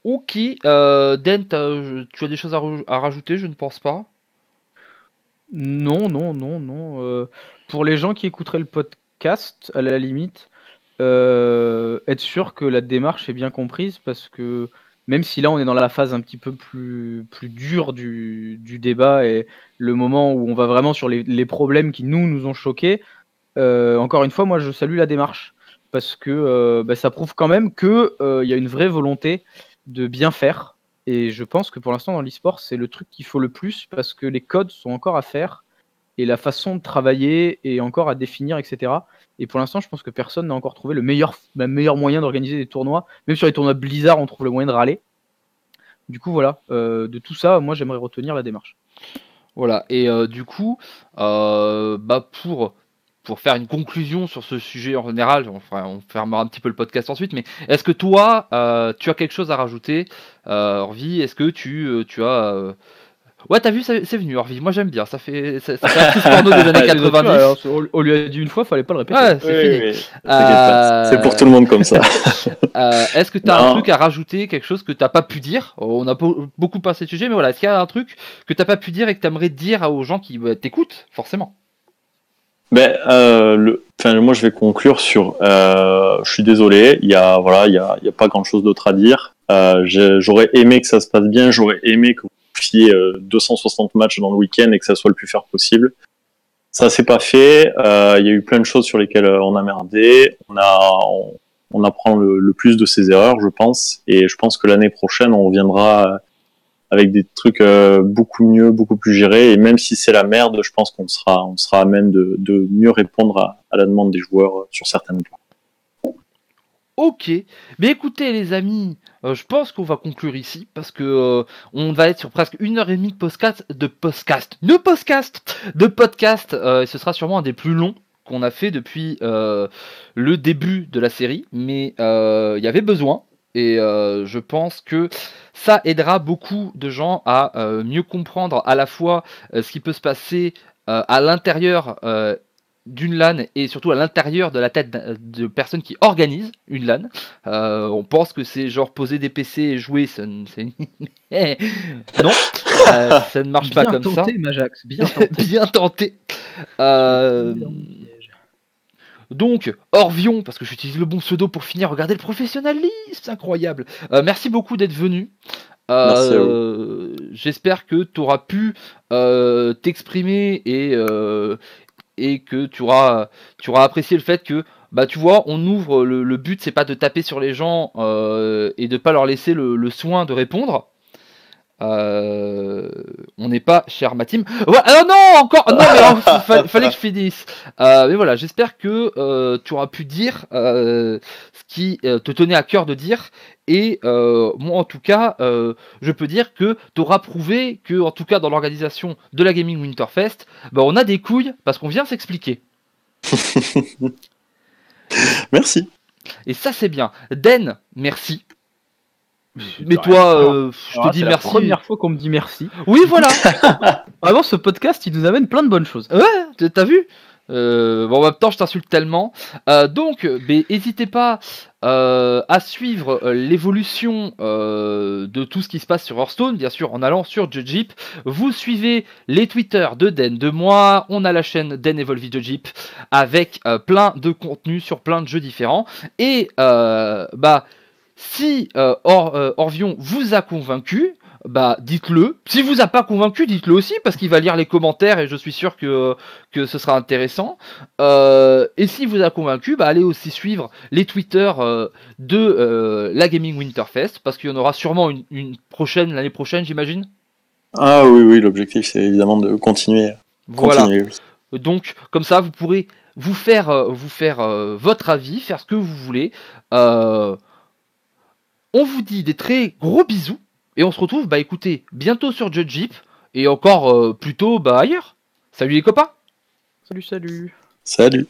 Ok, Dent, tu as des choses à rajouter, je ne pense pas. Non. Pour les gens qui écouteraient le podcast, à la limite, être sûr que la démarche est bien comprise, parce que même si là on est dans la phase un petit peu plus dure du débat et le moment où on va vraiment sur les problèmes qui nous ont choqués, encore une fois, moi je salue la démarche parce que ça prouve quand même qu'il y a une vraie volonté de bien faire. Et je pense que pour l'instant dans l'e-sport c'est le truc qu'il faut le plus, parce que les codes sont encore à faire et la façon de travailler est encore à définir, etc. Et pour l'instant, je pense que personne n'a encore trouvé le meilleur moyen d'organiser des tournois. Même sur les tournois Blizzard, on trouve le moyen de râler. Du coup, voilà. De tout ça, moi, j'aimerais retenir la démarche. Voilà. Et du coup, pour pour faire une conclusion sur ce sujet en général, on fermera un petit peu le podcast ensuite, mais est-ce que toi, tu as quelque chose à rajouter, Orvi? Est-ce que tu as... Ouais, t'as vu, c'est venu, Orvi. Moi, j'aime bien. Ça fait actrice porno des années 90. Alors, on lui a dit une fois, fallait pas le répéter. Ouais, c'est fini. C'est pour tout le monde comme ça. Est-ce que t'as un truc à rajouter, quelque chose que t'as pas pu dire? On a beaucoup passé de sujet, mais voilà, est-ce qu'il y a un truc que t'as pas pu dire et que t'aimerais dire aux gens qui t'écoutent, forcément? Ben, moi, je vais conclure sur. Je suis désolé, il y a pas grand-chose d'autre à dire. J'aurais aimé que ça se passe bien, j'aurais aimé que vous fiez 260 matchs dans le week-end et que ça soit le plus fair possible. Ça s'est pas fait. Il y a eu plein de choses sur lesquelles on a merdé. On apprend le plus de ses erreurs, je pense, et je pense que l'année prochaine, on reviendra avec des trucs beaucoup mieux, beaucoup plus gérés. Et même si c'est la merde, je pense qu'on sera à même de mieux répondre à la demande des joueurs sur certaines points. Ok, mais écoutez les amis, je pense qu'on va conclure ici parce que on va être sur presque 1h30 de podcast. Et ce sera sûrement un des plus longs qu'on a fait depuis le début de la série, mais il y avait besoin. Et je pense que ça aidera beaucoup de gens à mieux comprendre à la fois ce qui peut se passer à l'intérieur d'une LAN et surtout à l'intérieur de la tête de personnes qui organisent une LAN. On pense que c'est genre poser des PC et jouer, non, ça ne marche pas comme ça. Bien tenté, Majax, bien tenté. Bien tenté. Donc, Orvion, parce que j'utilise le bon pseudo pour finir, regardez le professionnalisme, c'est incroyable. Merci beaucoup d'être venu. Merci à vous. J'espère que tu auras pu t'exprimer et que tu auras apprécié le fait que, bah tu vois, on ouvre, le but c'est pas de taper sur les gens et de pas leur laisser le soin de répondre. On n'est pas chez Armatim. Ouais, non, encore. Non, mais fallait que je finisse. Mais voilà, j'espère que tu auras pu dire ce qui te tenait à cœur de dire. Et moi, en tout cas, je peux dire que tu auras prouvé que, en tout cas, dans l'organisation de la Gaming Winterfest, bah, on a des couilles parce qu'on vient s'expliquer. Merci. Et ça, c'est bien. Den, merci. Mais toi, je te dis c'est merci. C'est la première fois qu'on me dit merci. Oui, voilà. Vraiment, ce podcast, il nous amène plein de bonnes choses. Ouais, t'as vu? Bon, en même temps, je t'insulte tellement. Donc, n'hésitez pas à suivre l'évolution de tout ce qui se passe sur Hearthstone, bien sûr, en allant sur Judgeip. Vous suivez les Twitter de Den, de moi. On a la chaîne Den Evolve Judgeip avec plein de contenus sur plein de jeux différents. Et si Orvion vous a convaincu, bah dites-le. Si vous a pas convaincu, dites-le aussi parce qu'il va lire les commentaires et je suis sûr que ce sera intéressant. Et si vous a convaincu, bah allez aussi suivre les Twitter de la Gaming Winterfest parce qu'il y en aura sûrement une prochaine l'année prochaine, j'imagine. Ah oui, l'objectif c'est évidemment de continuer. Voilà. Donc comme ça, vous pourrez vous faire votre avis, faire ce que vous voulez. On vous dit des très gros bisous et on se retrouve, bah écoutez, bientôt sur Judgeip et encore plutôt ailleurs. Salut les copains. Salut. Salut.